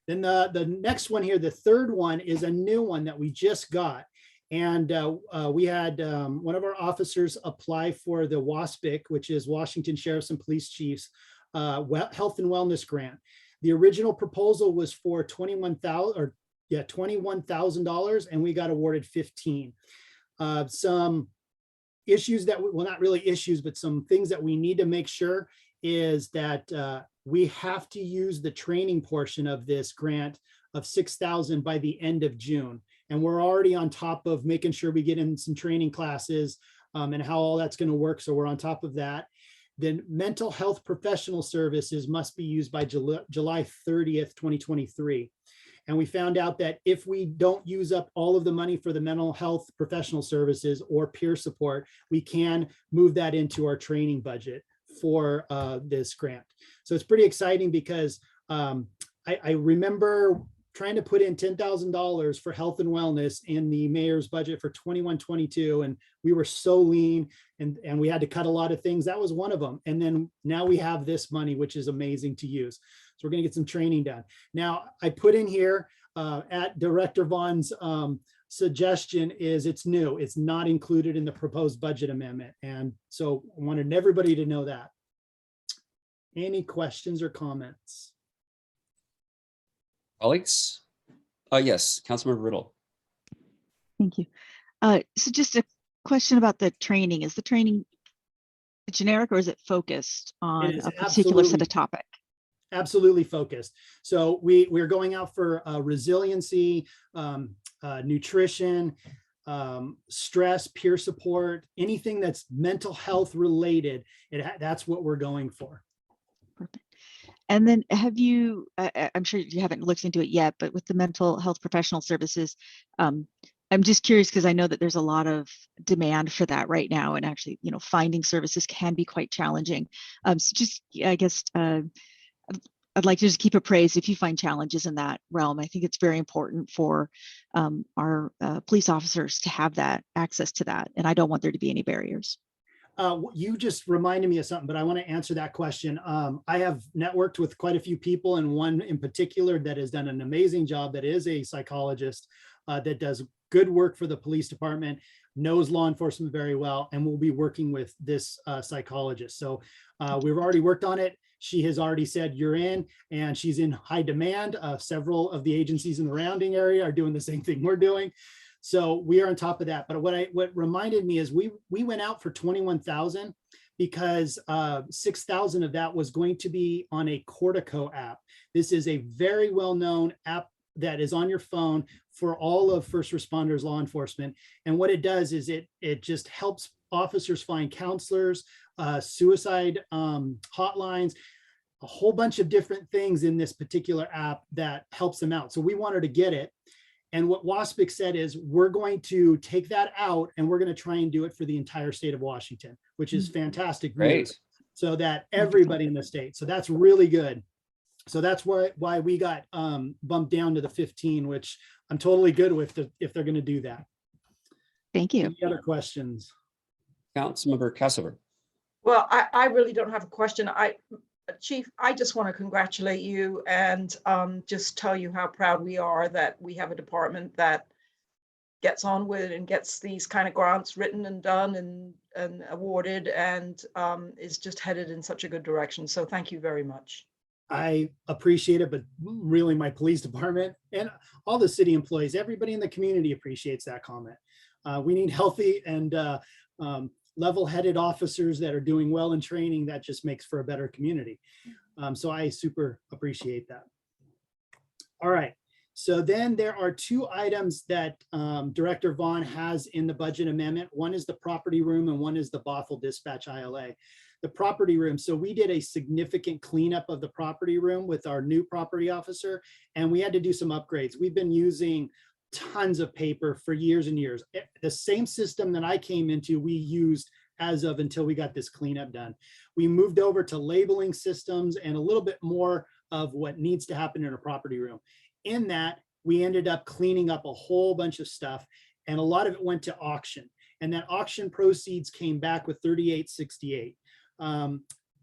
Then the next one here, the third one, is a new one that we just got. And we had one of our officers apply for the WASPIC, which is Washington Sheriffs and Police Chiefs Health and Wellness Grant. The original proposal was for $21,000, and we got awarded 15. Some issues that, well, not really issues, but some things that we need to make sure is that we have to use the training portion of this grant of 6,000 by the end of June. And we're already on top of making sure we get in some training classes and how all that's going to work. So we're on top of that. then mental health professional services must be used by July 30th, 2023. And we found out that if we don't use up all of the money for the mental health professional services or peer support, we can move that into our training budget for this grant. So it's pretty exciting because I remember trying to put in $10,000 for health and wellness in the mayor's budget for 21-22, and we were so lean and we had to cut a lot of things. That was one of them. And then now we have this money, which is amazing to use. So we're going to get some training done. Now I put in here at Director Vaughn's suggestion is it's new. It's not included in the proposed budget amendment. And so I wanted everybody to know that. Any questions or comments? Colleagues? Yes, Councilmember Riddle. Thank you. So just a question about the training. Is the training generic or is it focused on is a particular set absolutely- of topic? Absolutely focused. So we're going out for resiliency, nutrition, stress, peer support, anything that's mental health related. That's what we're going for. Perfect. And then have you, I'm sure you haven't looked into it yet, but with the mental health professional services, I'm just curious because I know that there's a lot of demand for that right now. And actually, you know, finding services can be quite challenging. So just, I guess, I'd like to just keep appraised if you find challenges in that realm. I think it's very important for our police officers to have that access to that. And I don't want there to be any barriers. You just reminded me of something, but I want to answer that question. I have networked with quite a few people, and one in particular that has done an amazing job, that is a psychologist that does good work for the police department, knows law enforcement very well, and will be working with this psychologist. So we've already worked on it. She has already said you're in, and she's in high demand. Several of the agencies in the surrounding area are doing the same thing we're doing. So we are on top of that. But what reminded me is we went out for 21,000 because 6,000 of that was going to be on a Cortico app. This is a very well-known app that is on your phone for all of first responders, law enforcement. And what it does is it just helps officers find counselors, suicide hotlines, a whole bunch of different things in this particular app that helps them out. So we wanted to get it. And what WASPIC said is we're going to take that out and we're going to try and do it for the entire state of Washington, which is fantastic news. Great. So that everybody in the state. So that's really good. So that's why we got bumped down to the 15, which I'm totally good with if they're going to do that. Thank you. Any other questions? Councilmember Cassover. Well, I really don't have a question. Chief, I just want to congratulate you and just tell you how proud we are that we have a department that gets on with and gets these kind of grants written and done and awarded and is just headed in such a good direction. So thank you very much. I appreciate it, but really my police department and all the city employees, everybody in the community appreciates that comment. We need healthy and level-headed officers that are doing well in training. That just makes for a better community. So I super appreciate that. All right. So then there are two items that Director Vaughn has in the budget amendment. One is the property room and one is the Bothell Dispatch ILA. The property room. So we did a significant cleanup of the property room with our new property officer, and we had to do some upgrades. We've been using tons of paper for years and years. The same system that I came into, we used as of until we got this cleanup done. We moved over to labeling systems and a little bit more of what needs to happen in a property room. In that, we ended up cleaning up a whole bunch of stuff, and a lot of it went to auction. And that auction proceeds came back with $38.68.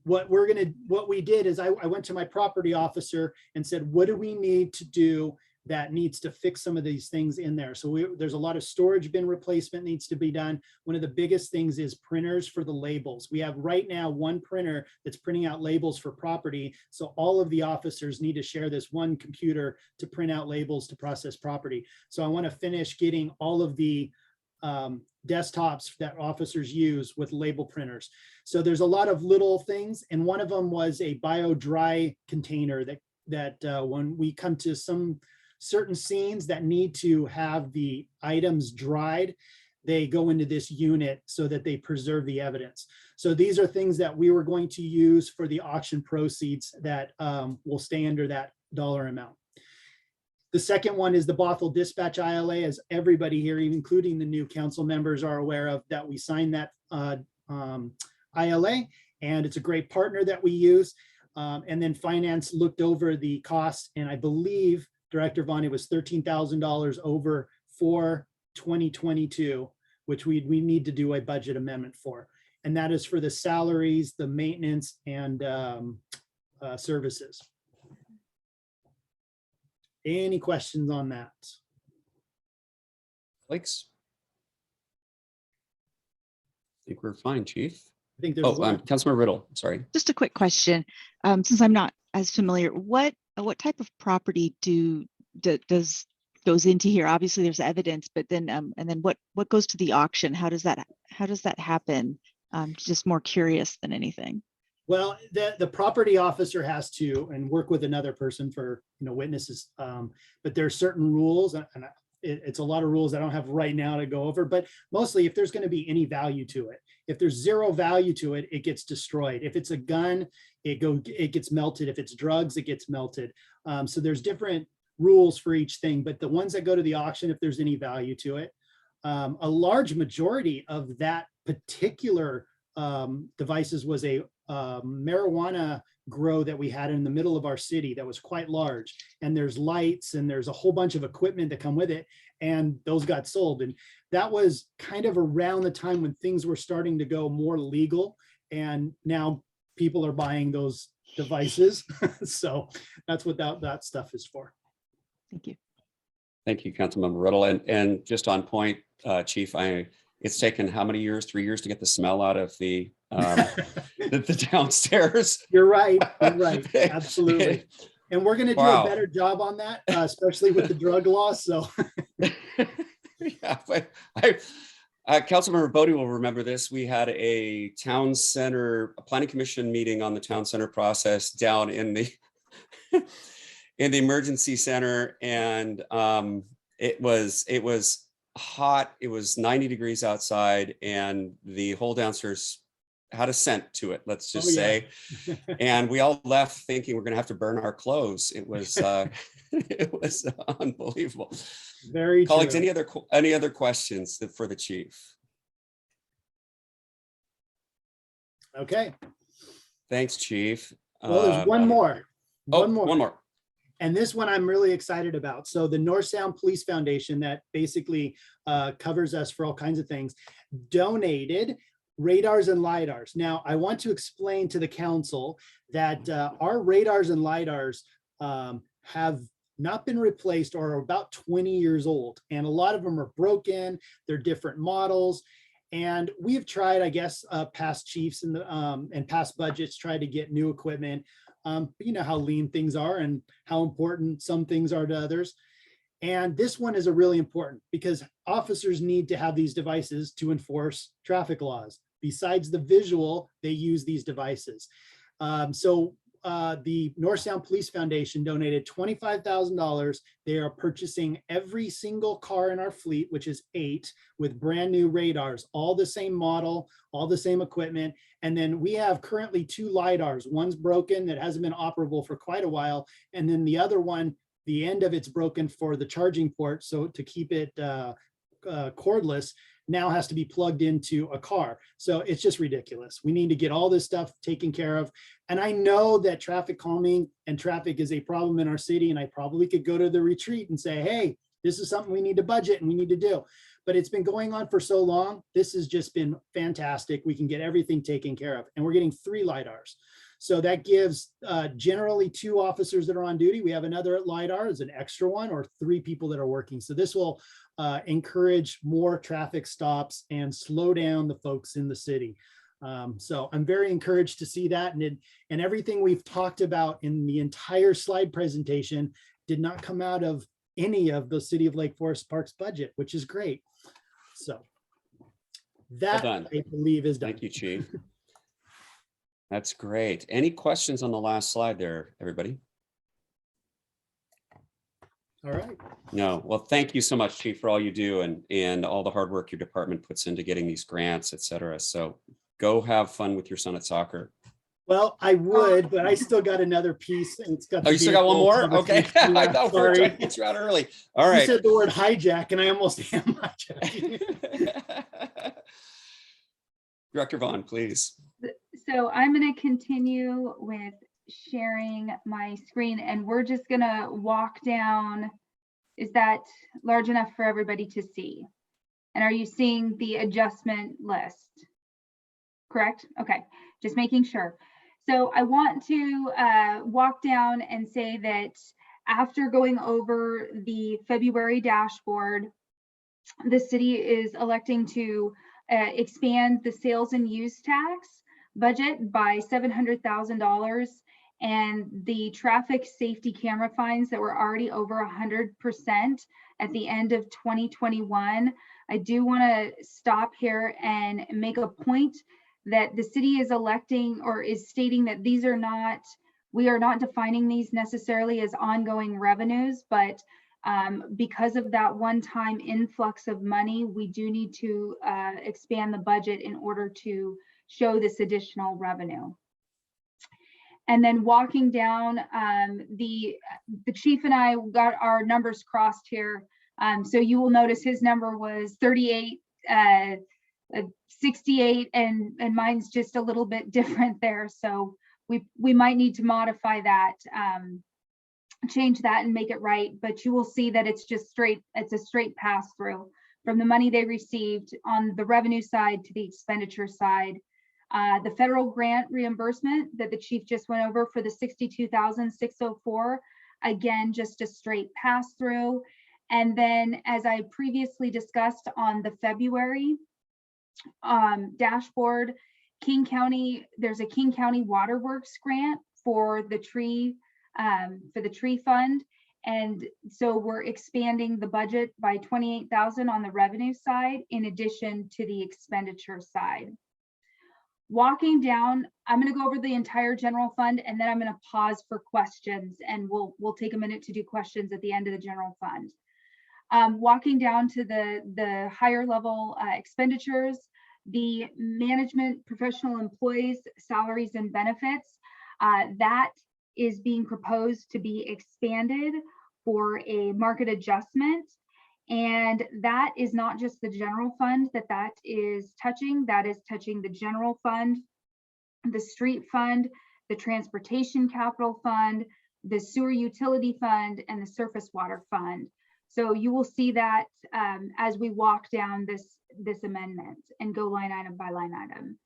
What we did is I went to my property officer and said, what do we need to do that needs to fix some of these things in there? So there's a lot of storage bin replacement needs to be done. One of the biggest things is printers for the labels. We have right now one printer that's printing out labels for property. So all of the officers need to share this one computer to print out labels to process property. So I want to finish getting all of the desktops that officers use with label printers. So there's a lot of little things, and one of them was a bio dry container that when we come to some certain scenes that need to have the items dried, they go into this unit so that they preserve the evidence. So these are things that we were going to use for the auction proceeds that will stay under that dollar amount. The second one is the Bothell Dispatch ILA, as everybody here, including the new council members, are aware of, that we signed that ILA, and it's a great partner that we use. And then finance looked over the costs, and I believe, Director Vaughn, it was $13,000 over for 2022, which we need to do a budget amendment for. And that is for the salaries, the maintenance, and services. Any questions on that? Likes? I think we're fine, Chief. I think there's Oh, one. Councilmember Riddle, sorry. Just a quick question. Since I'm not as familiar, what type of property does goes into here? Obviously there's evidence, but then and then what goes to the auction? How does that happen? Just more curious than anything. Well, the property officer has to and work with another person for, you know, witnesses. But there are certain rules, and it's a lot of rules I don't have right now to go over, but mostly if there's going to be any value to it. If there's zero value to it, it gets destroyed. If it's a gun, it gets melted. If it's drugs, it gets melted. So there's different rules for each thing, but the ones that go to the auction, if there's any value to it, a large majority of that particular devices was a marijuana grow that we had in the middle of our city that was quite large, and there's lights and there's a whole bunch of equipment that come with it, and those got sold. And that was kind of around the time when things were starting to go more legal, and now people are buying those devices. So that's what that stuff is for. Thank you. Thank you, Councilmember Riddle. And just on point, Chief, it's taken how many years? 3 years to get the smell out of the the downstairs. You're right. You're right. Absolutely. And we're going to do a better job on that, especially with the drug law. So yeah, but Councilmember Bodie will remember this. We had a town center, a planning commission meeting on the town center process down in the in the emergency center, and it was hot. It was 90 degrees outside, and the whole downstairs had a scent to it, let's just say. And we all left thinking we're going to have to burn our clothes. It was it was unbelievable. Very colleagues. true. Any other questions for the chief? Okay. Thanks, Chief. Well, there's one more. One more. And this one I'm really excited about. So the North Sound Police Foundation, that basically covers us for all kinds of things, donated radars and lidars. Now, I want to explain to the council that our radars and lidars have not been replaced or are about 20 years old. And a lot of them are broken. They're different models. And we've tried, I guess, past chiefs and past budgets tried to get new equipment. But you know how lean things are and how important some things are to others. And this one is a really important because officers need to have these devices to enforce traffic laws. Besides the visual, they use these devices. So the North Sound Police Foundation donated $25,000. They are purchasing every single car in our fleet, which is 8, with brand new radars, all the same model, all the same equipment. And then we have currently 2 lidars. One's broken that hasn't been operable for quite a while. And then the other one, the end of it's broken for the charging port. So to keep it cordless, now has to be plugged into a car. So it's just ridiculous. We need to get all this stuff taken care of. And I know that traffic calming and traffic is a problem in our city. And I probably could go to the retreat and say, hey, this is something we need to budget and we need to do. But it's been going on for so long. This has just been fantastic. We can get everything taken care of. And we're getting 3 lidars. So that gives generally 2 officers that are on duty. We have another lidar as an extra one, or 3 people that are working. So this will encourage more traffic stops and slow down the folks in the city. So I'm very encouraged to see that. And everything we've talked about in the entire slide presentation did not come out of any of the City of Lake Forest Parks budget, which is great. So that, well I believe, is done. Thank you, Chief. That's great. Any questions on the last slide there, everybody? All right. No, well, thank you so much, Chief, for all you do and all the hard work your department puts into getting these grants, et cetera. So go have fun with your son at soccer. Well, I would, but I still got another piece. And it's got. Oh, the you still got one vehicle more? Okay. conversation. I Yeah, thought we were sorry. trying to get you out early. All You right. said the word hijack, and I almost am hijacking. Director Vaughn, please. So I'm going to continue with sharing my screen, and we're just going to walk down. Is that large enough for everybody to see? And are you seeing the adjustment list? Correct? Okay, just making sure. So I want to walk down and say that after going over the February dashboard, the city is electing to expand the sales and use tax budget by $700,000, and the traffic safety camera fines that were already over 100% at the end of 2021. I do want to stop here and make a point that the city is electing or is stating that these are not, we are not defining these necessarily as ongoing revenues, but because of that one-time influx of money, we do need to expand the budget in order to show this additional revenue. And then walking down, the chief and I got our numbers crossed here. So you will notice his number was 38, 68, and mine's just a little bit different there. So we might need to modify that, change that and make it right, but you will see that it's just straight, it's a straight pass through from the money they received on the revenue side to the expenditure side. The federal grant reimbursement that the chief just went over for the $62,604, again, just a straight pass through. And then, as I previously discussed on the February dashboard, King County, there's a King County Waterworks grant for the tree fund. And so we're expanding the budget by 28,000 on the revenue side, in addition to the expenditure side. Walking down, I'm going to go over the entire general fund, and then I'm going to pause for questions, and we'll take a minute to do questions at the end of the general fund. Walking down to the higher level expenditures, the management professional employees salaries and benefits, that is being proposed to be expanded for a market adjustment. And that is not just the general fund that is touching, that is touching the general fund, the street fund, the transportation capital fund, the sewer utility fund, and the surface water fund. So you will see that as we walk down this amendment and go line item by line item.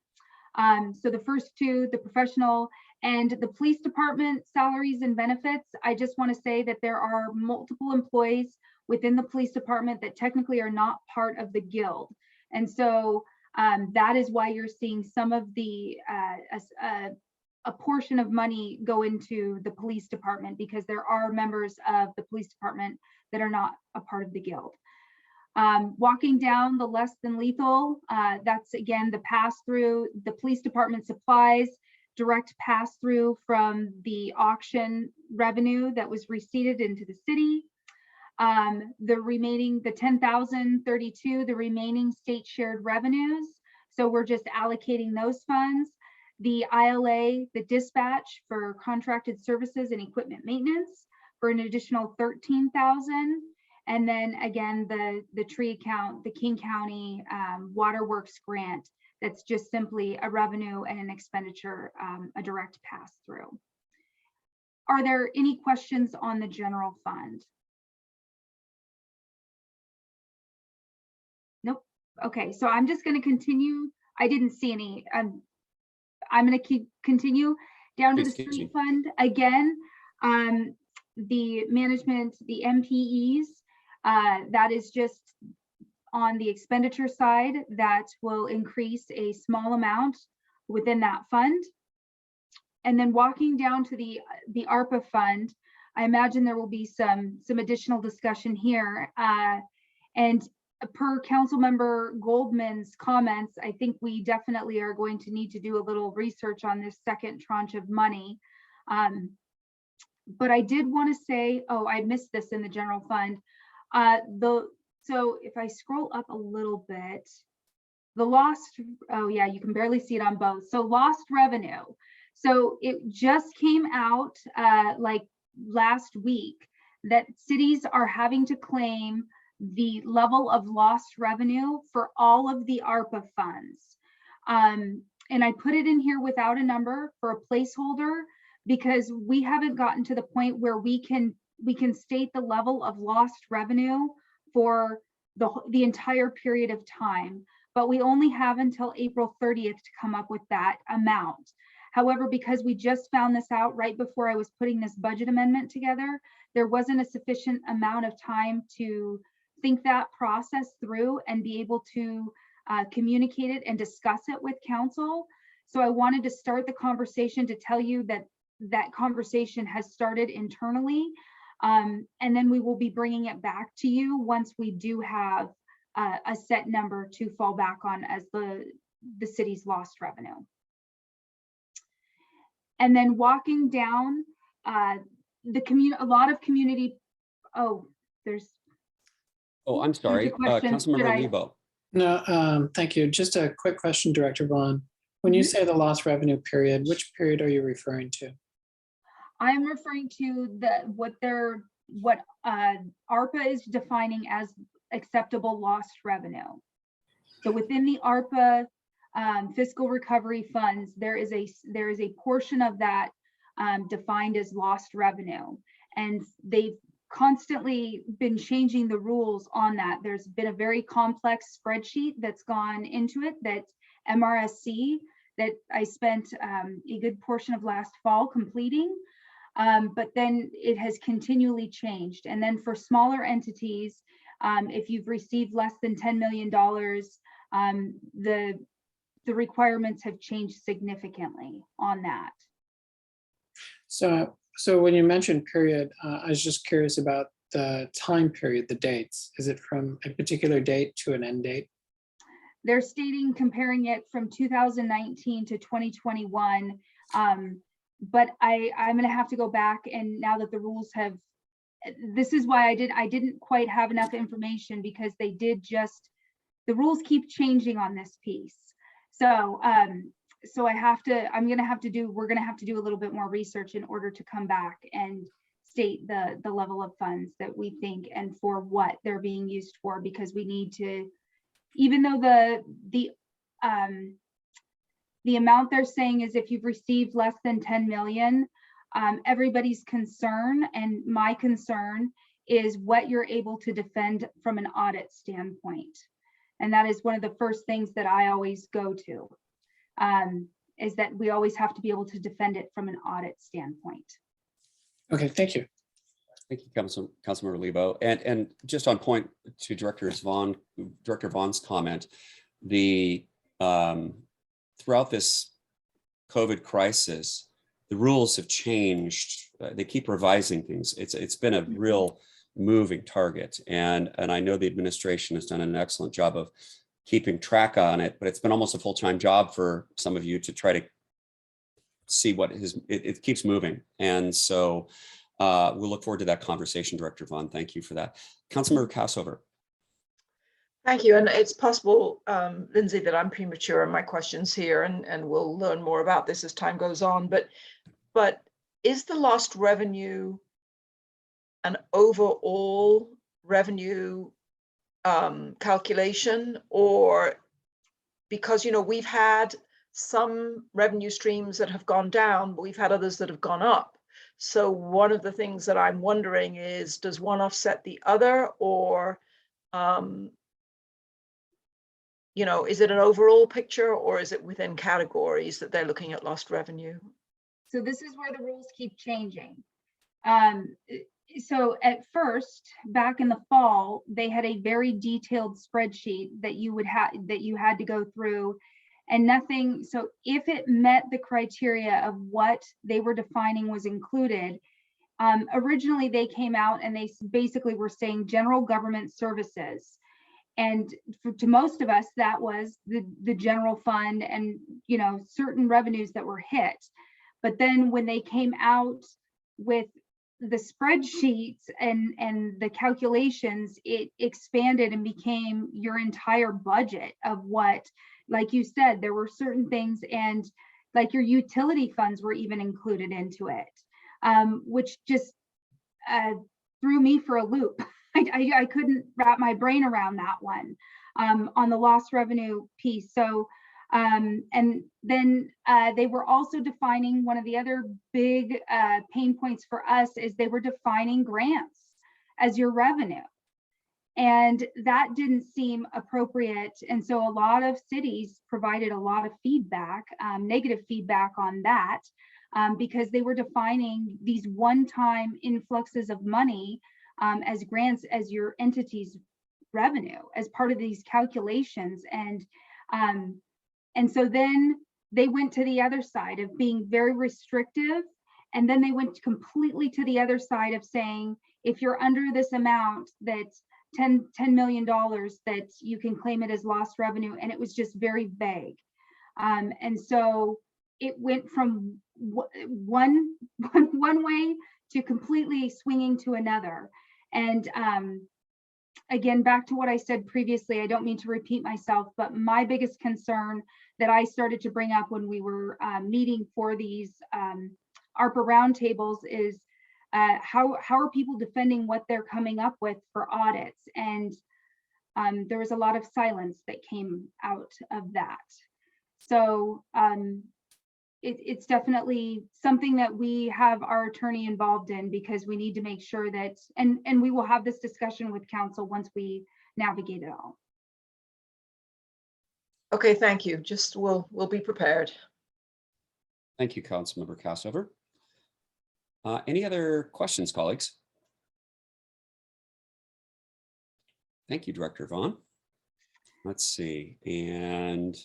So the first two, the professional and the police department salaries and benefits, I just want to say that there are multiple employees within the police department that technically are not part of the guild. And so that is why you're seeing some of the, a portion of money go into the police department, because there are members of the police department that are not a part of the guild. Walking down the less than lethal, that's again the pass through, the police department supplies, direct pass through from the auction revenue that was receipted into the city. The remaining, the 10,032, the remaining state shared revenues. So we're just allocating those funds. The ILA, the dispatch for contracted services and equipment maintenance for an additional 13,000. And then again, the tree account, the King County Waterworks grant, that's just simply a revenue and an expenditure, a direct pass through. Are there any questions on the general fund? Nope. Okay, so I'm just going to continue. I didn't see any. I'm going to continue down to the street fund again. The management, the MPEs, that is just on the expenditure side, that will increase a small amount within that fund. And then walking down to the ARPA fund, I imagine there will be some additional discussion here. And per Council Member Goldman's comments, I think we definitely are going to need to do a little research on this second tranche of money. But I did want to say, oh, I missed this in the general fund. So if I scroll up a little bit, the lost, oh yeah, you can barely see it on both. So lost revenue. So it just came out like last week that cities are having to claim the level of lost revenue for all of the ARPA funds. And I put it in here without a number for a placeholder because we haven't gotten to the point where we can state the level of lost revenue for the entire period of time, but we only have until April 30th to come up with that amount. However, because we just found this out right before I was putting this budget amendment together, there wasn't a sufficient amount of time to think that process through and be able to communicate it and discuss it with council. So I wanted to start the conversation to tell you that that conversation has started internally. And then we will be bringing it back to you once we do have a set number to fall back on as the city's lost revenue. And then walking down a lot of community, oh, there's. Oh, I'm sorry, Councilmember Lebo. No, thank you. Just a quick question, Director Vaughn. When you say the lost revenue period, which period are you referring to? I'm referring to what ARPA is defining as acceptable lost revenue. So within the ARPA fiscal recovery funds, there is a portion of that defined as lost revenue, and they've constantly been changing the rules on that. There's been a very complex spreadsheet that's gone into it, that MRSC, that I spent a good portion of last fall completing. But then it has continually changed. And then for smaller entities, if you've received less than $10 million, the requirements have changed significantly on that. So when you mentioned period, I was just curious about the time period, the dates. Is it from a particular date to an end date? They're stating comparing it from 2019 to 2021. But I'm going to have to go back, and now that the rules have, this is why I didn't quite have enough information, because they did just, the rules keep changing on this piece. So so we're going to have to do a little bit more research in order to come back and state the level of funds that we think and for what they're being used for, because we need to, even though the amount they're saying is if you've received less than 10 million, everybody's concern and my concern is what you're able to defend from an audit standpoint. And that is one of the first things that I always go to, is that we always have to be able to defend it from an audit standpoint. Okay, thank you. Thank you, Councilmember Lebo. And just on point to Director Vaughn's comment, throughout this COVID crisis, the rules have changed. They keep revising things. It's been a real moving target. And I know the administration has done an excellent job of keeping track on it, but it's been almost a full-time job for some of you to try to see what it keeps moving. And so we'll look forward to that conversation, Director Vaughn. Thank you for that. Councilmember Cassover. Thank you. And it's possible, Lindsay, that I'm premature in my questions here, and we'll learn more about this as time goes on. But is the lost revenue an overall revenue calculation, or because, you know, we've had some revenue streams that have gone down, but we've had others that have gone up. So one of the things that I'm wondering is, does one offset the other, or you know, is it an overall picture, or is it within categories that they're looking at lost revenue? So this is where the rules keep changing. So at first, back in the fall, they had a very detailed spreadsheet that you had to go through, and nothing. So if it met the criteria of what they were defining was included, originally they came out and they basically were saying general government services. And to most of us, that was the general fund and, you know, certain revenues that were hit. But then when they came out with the spreadsheets and the calculations, it expanded and became your entire budget of what, like you said, there were certain things, and like your utility funds were even included into it, which just threw me for a loop. I couldn't wrap my brain around that one on the lost revenue piece. So, and then they were also defining, one of the other big pain points for us is they were defining grants as your revenue. And that didn't seem appropriate. And so a lot of cities provided a lot of feedback, negative feedback on that, because they were defining these one-time influxes of money as grants as your entity's revenue as part of these calculations. And so then they went to the other side of being very restrictive. And then they went completely to the other side of saying, if you're under this amount, that's $10 million, that you can claim it as lost revenue. And it was just very vague. And so it went from one way to completely swinging to another. And again, back to what I said previously, I don't mean to repeat myself, but my biggest concern that I started to bring up when we were meeting for these ARPA roundtables is how are people defending what they're coming up with for audits? And there was a lot of silence that came out of that. So it's definitely something that we have our attorney involved in, because we need to make sure that, and we will have this discussion with council once we navigate it all. Okay, thank you. Just we'll be prepared. Thank you, Councilmember Cassover. Any other questions, colleagues? Thank you, Director Vaughn. Let's see. And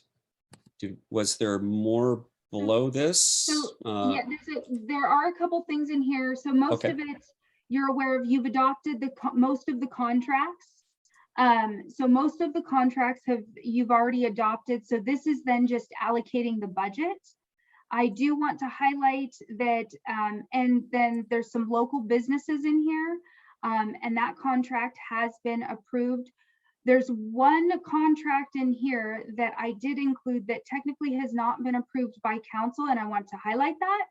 was there more below this? So yeah, there are a couple things in here. So most of it you're aware of. You've adopted most of the contracts. So most of the contracts you've already adopted. So this is then just allocating the budget. I do want to highlight that, and then there's some local businesses in here, and that contract has been approved. There's one contract in here that I did include that technically has not been approved by council, and I want to highlight that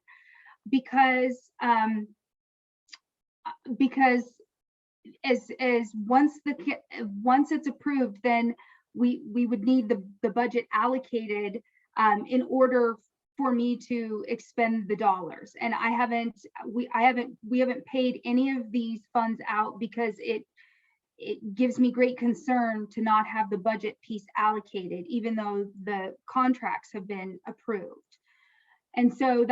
because as once it's approved, then we would need the budget allocated in order for me to expend the dollars. And we haven't paid any of these funds out because it gives me great concern to not have the budget piece allocated, even though the contracts have been approved. And so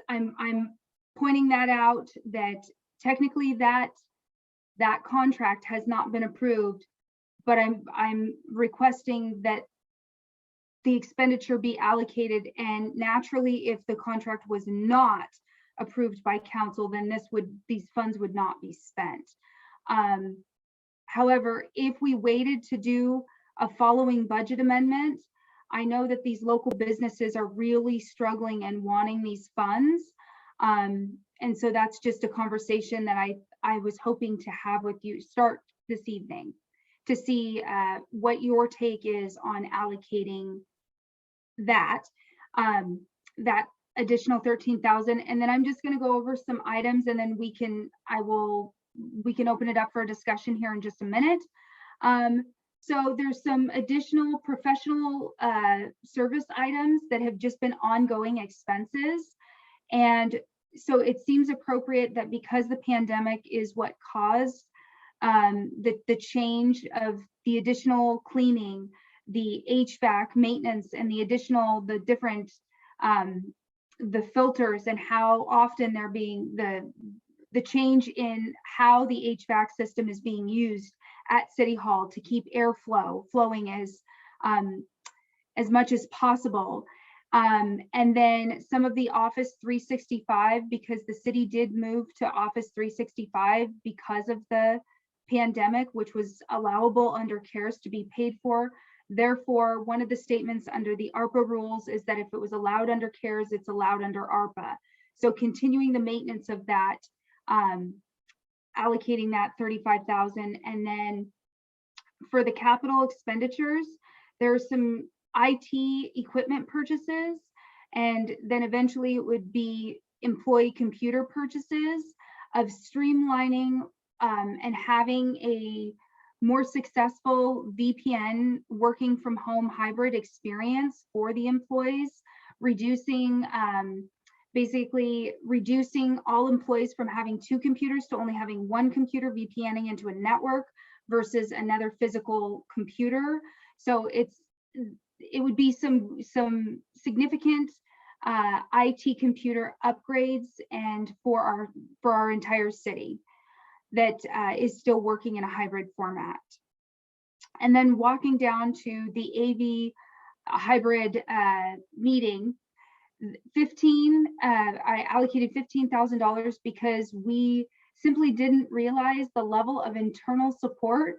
I'm pointing that out, that technically that contract has not been approved, but I'm requesting that the expenditure be allocated. And naturally, if the contract was not approved by council, then these funds would not be spent. However, if we waited to do a following budget amendment, I know that these local businesses are really struggling and wanting these funds. And so that's just a conversation that I was hoping to have with you start this evening to see what your take is on allocating that additional 13,000. And then I'm just going to go over some items, and then we can open it up for a discussion here in just a minute. So there's some additional professional service items that have just been ongoing expenses. And so it seems appropriate that because the pandemic is what caused the change of the additional cleaning, the HVAC maintenance, and the different the filters, and how often they're being the change in how the HVAC system is being used at City Hall to keep airflow flowing as much as possible. And then some of the Office 365, because the city did move to Office 365 because of the pandemic, which was allowable under CARES to be paid for. Therefore, one of the statements under the ARPA rules is that if it was allowed under CARES, it's allowed under ARPA. So continuing the maintenance of that allocating that 35,000. And then for the capital expenditures, there's some IT equipment purchases, and then eventually it would be employee computer purchases of streamlining and having a more successful VPN working from home hybrid experience for the employees, reducing basically reducing all employees from having 2 computers to only having 1 computer VPNing into a network versus another physical computer. So it would be some significant IT computer upgrades and for our entire city that is still working in a hybrid format. And then walking down to the AV hybrid meeting, I allocated $15,000 because we simply didn't realize the level of internal support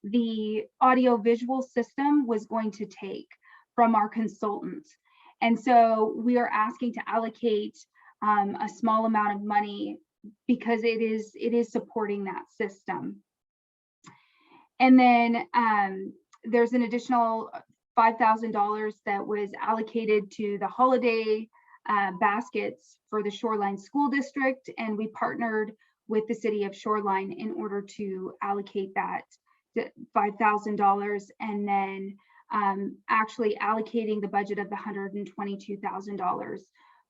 the audio visual system was going to take from our consultant. And so we are asking to allocate a small amount of money because it is supporting that system. And then there's an additional $5,000 that was allocated to the holiday baskets for the Shoreline School District, and we partnered with the city of Shoreline in order to allocate that $5,000, and then actually allocating the budget of the $122,000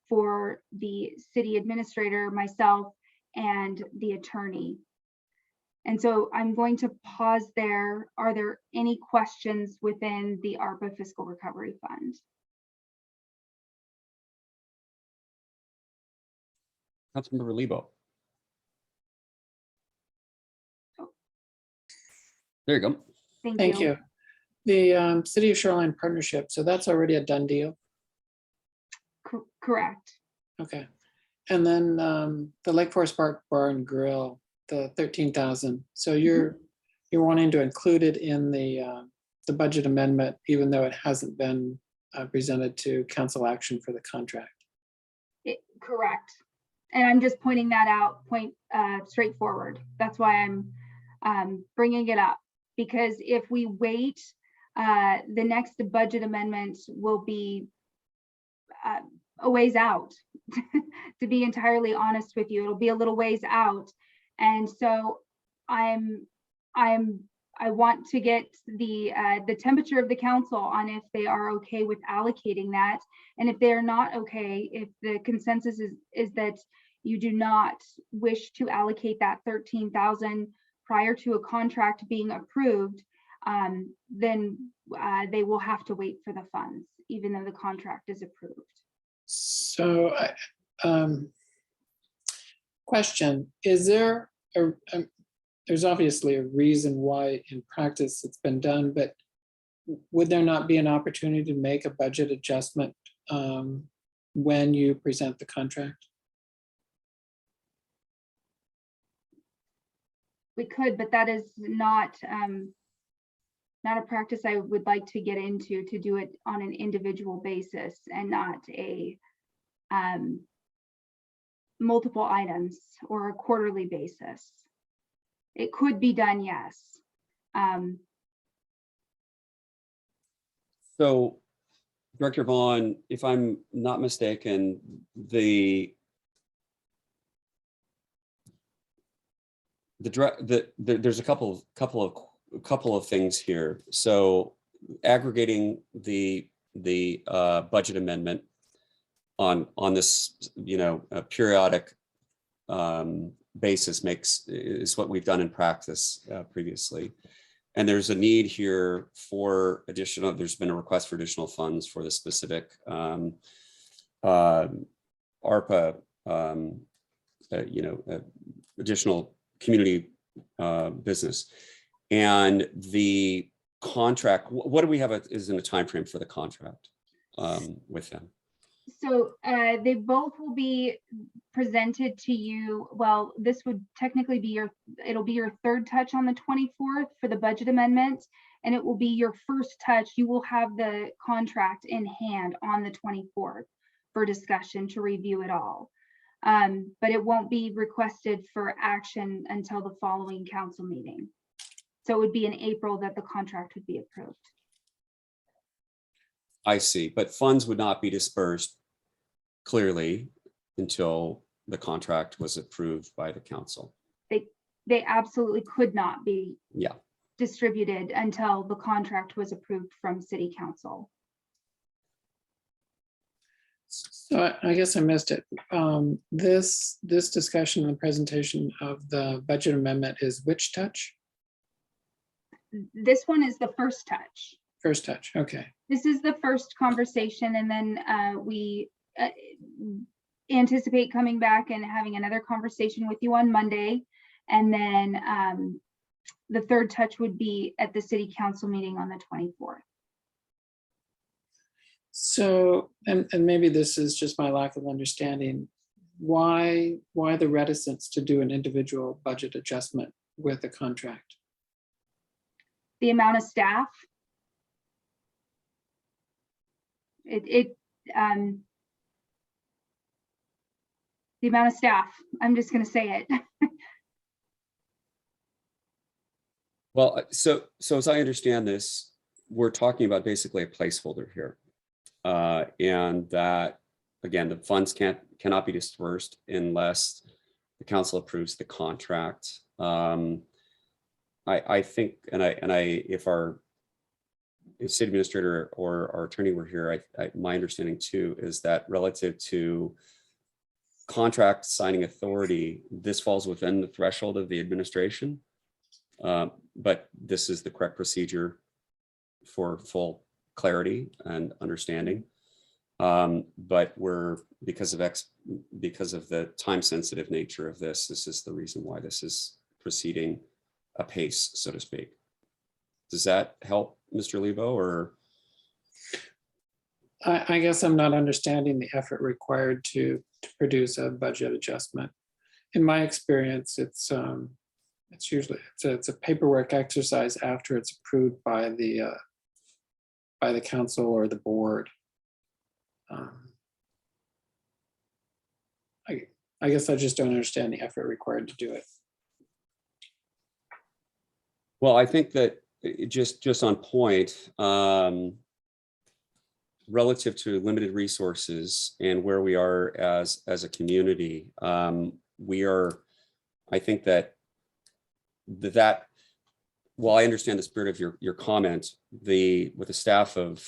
for the city administrator, myself, and the attorney. And so I'm going to pause there. Are there any questions within the ARPA Fiscal Recovery Fund? Councilmember Lebo. There you go. Thank you. The City of Shoreline partnership, so that's already a done deal? Correct. Okay. And then the Lake Forest Park Bar and Grill, the 13,000. So you're wanting to include it in the budget amendment, even though it hasn't been presented to council action for the contract. Correct. And I'm just pointing that out, straightforward. That's why I'm bringing it up, because if we wait, the next budget amendment will be a ways out. To be entirely honest with you, it'll be a little ways out. And so I want to get the temperature of the council on if they are okay with allocating that. And if they're not okay, if the consensus is that you do not wish to allocate that 13,000 prior to a contract being approved, then they will have to wait for the funds, even though the contract is approved. So question, is there there's obviously a reason why in practice it's been done, but would there not be an opportunity to make a budget adjustment when you present the contract? We could, but that is not a practice I would like to get into, to do it on an individual basis and not a multiple items or a quarterly basis. It could be done, yes. So, Director Vaughn, if I'm not mistaken, there's a couple of things here. So, aggregating the budget amendment on this, a periodic basis is what we've done in practice previously. And there's a need here for there's been a request for additional funds for the specific ARPA, additional community business. And the contract, what do we have is in a time frame for the contract with them? So they both will be presented to you. Well, this would technically be it'll be your third touch on the 24th for the budget amendment, and it will be your first touch. You will have the contract in hand on the 24th for discussion to review it all. but it won't be requested for action until the following council meeting. So it would be in April that the contract would be approved. I see, but funds would not be dispersed clearly until the contract was approved by the council. They absolutely could not be Yeah. distributed until the contract was approved from city council. So I guess I missed it. This discussion and presentation of the budget amendment is which touch? This one is the first touch. First touch, okay. This is the first conversation, and then we anticipate coming back and having another conversation with you on Monday. And then the third touch would be at the city council meeting on the 24th. So, and maybe this is just my lack of understanding, why the reticence to do an individual budget adjustment with a contract? The amount of staff. The amount of staff, I'm just going to say it. Well, so as I understand this, we're talking about basically a placeholder here. And that, again, the funds cannot be dispersed unless the council approves the contract. I think, if city administrator or our attorney were here, my understanding too is that relative to contract signing authority, this falls within the threshold of the administration. But this is the correct procedure for full clarity and understanding. But because of the time sensitive nature of this is the reason why this is proceeding apace, so to speak. Does that help, Mr. Lebo, or? I guess I'm not understanding the effort required to produce a budget adjustment. In my experience, it's usually it's a paperwork exercise after it's approved by the council or the board. I guess I just don't understand the effort required to do it. Well, I think that just on point, relative to limited resources and where we are as a community, I think that while I understand the spirit of your comment, with a staff of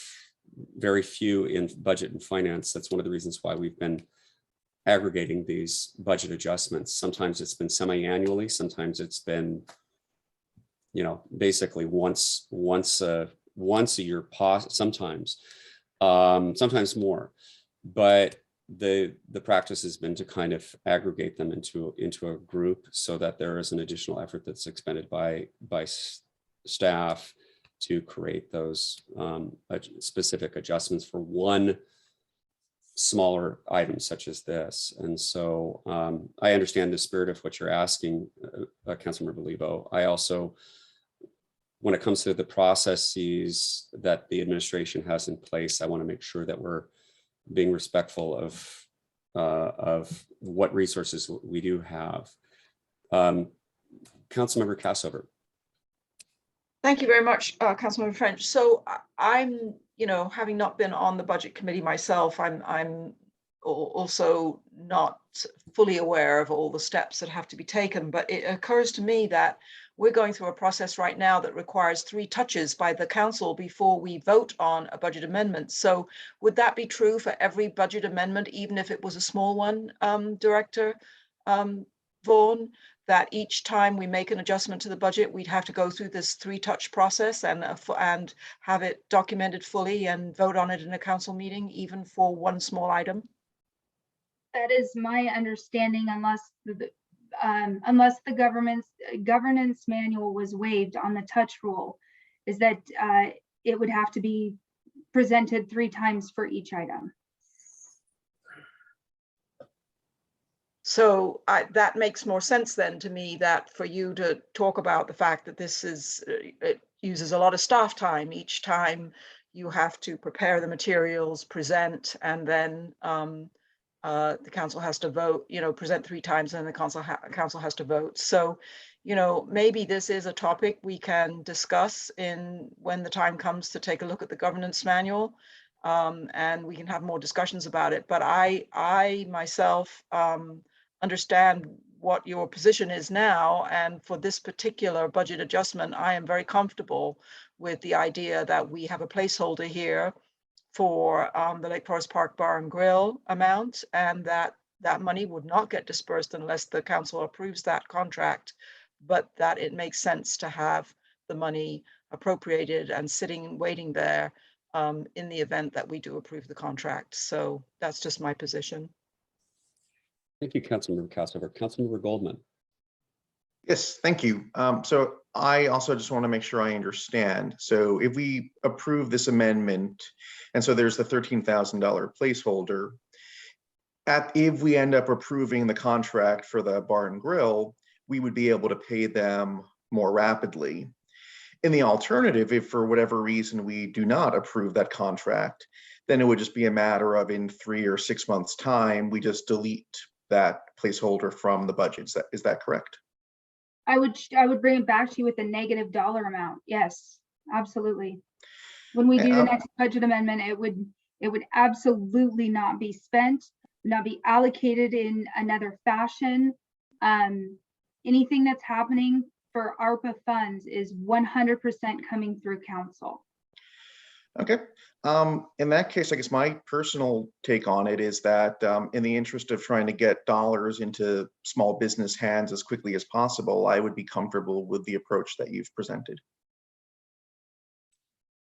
very few in budget and finance, that's one of the reasons why we've been aggregating these budget adjustments. Sometimes it's been semi-annually, sometimes it's been, basically once a year, sometimes more. But the practice has been to kind of aggregate them into a group so that there is an additional effort that's expended by staff to create those specific adjustments for one smaller item such as this. And so I understand the spirit of what you're asking, Councilmember Lebo. I also, when it comes to the processes that the administration has in place, I want to make sure that we're being respectful of what resources we do have. Councilmember Cassover. Thank you very much, Councilmember French. So I'm, having not been on the budget committee myself, I'm also not fully aware of all the steps that have to be taken, but it occurs to me that we're going through a process right now that requires 3 touches by the council before we vote on a budget amendment. So would that be true for every budget amendment, even if it was a small one, Director Vaughan, that each time we make an adjustment to the budget, we'd have to go through this 3-touch process and have it documented fully and vote on it in a council meeting, even for one small item? That is my understanding, unless the governance manual was waived on the touch rule, is that it would have to be presented 3 times for each item. So that makes more sense then to me, that for you to talk about the fact that this it uses a lot of staff time. Each time you have to prepare the materials, present, and then the council has to vote, present 3 times and the council has to vote. So, maybe this is a topic we can discuss when the time comes to take a look at the governance manual, and we can have more discussions about it. But I myself understand what your position is now, and for this particular budget adjustment, I am very comfortable with the idea that we have a placeholder here for the Lake Forest Park Bar and Grill amount, and that money would not get dispersed unless the council approves that contract, but that it makes sense to have the money appropriated and sitting waiting there in the event that we do approve the contract. So that's just my position. Thank you, Councilmember Cassover. Councilmember Goldman. Yes, thank you. So I also just want to make sure I understand. So if we approve this amendment, and so there's the $13,000 placeholder, if we end up approving the contract for the bar and grill, we would be able to pay them more rapidly. In the alternative, if for whatever reason we do not approve that contract, then it would just be a matter of in 3 or 6 months' time, we just delete that placeholder from the budget. Is that correct? I would bring it back to you with a negative dollar amount. Yes, absolutely. When we do the next budget amendment, it would absolutely not be spent, not be allocated in another fashion. Anything that's happening for ARPA funds is 100% coming through council. Okay. In that case, I guess my personal take on it is that in the interest of trying to get dollars into small business hands as quickly as possible, I would be comfortable with the approach that you've presented.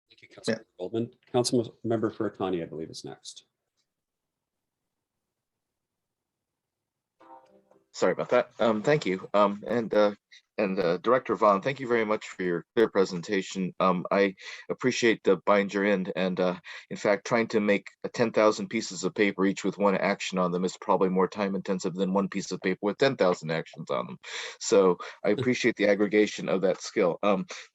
Thank you, Councilmember Goldman. Councilmember Furutani, I believe, is next. Sorry about that. Thank you. And Director Vaughn, thank you very much for your clear presentation. I appreciate the bind your end, and in fact, trying to make 10,000 pieces of paper, each with one action on them, is probably more time intensive than one piece of paper with 10,000 actions on them. So I appreciate the aggregation of that skill.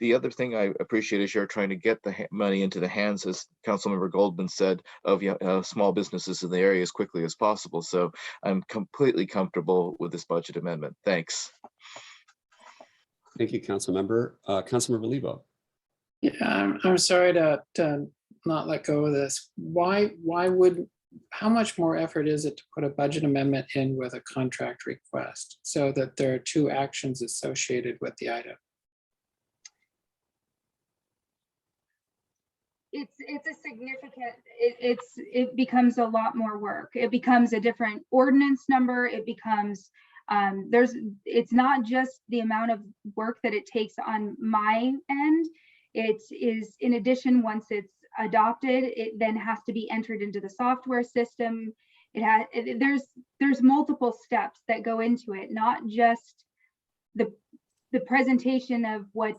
The other thing I appreciate is you're trying to get the money into the hands, as Councilmember Goldman said, of small businesses in the area as quickly as possible. So I'm completely comfortable with this budget amendment. Thanks. Thank you, Councilmember. Councilmember Lebo. Yeah, I'm sorry to not let go of this. How much more effort is it to put a budget amendment in with a contract request so that there are 2 actions associated with the item? It's a significant, it becomes a lot more work. It becomes a different ordinance number. It becomes, it's not just the amount of work that it takes on my end. It is, in addition, once it's adopted, it then has to be entered into the software system. There's multiple steps that go into it, not just the presentation of what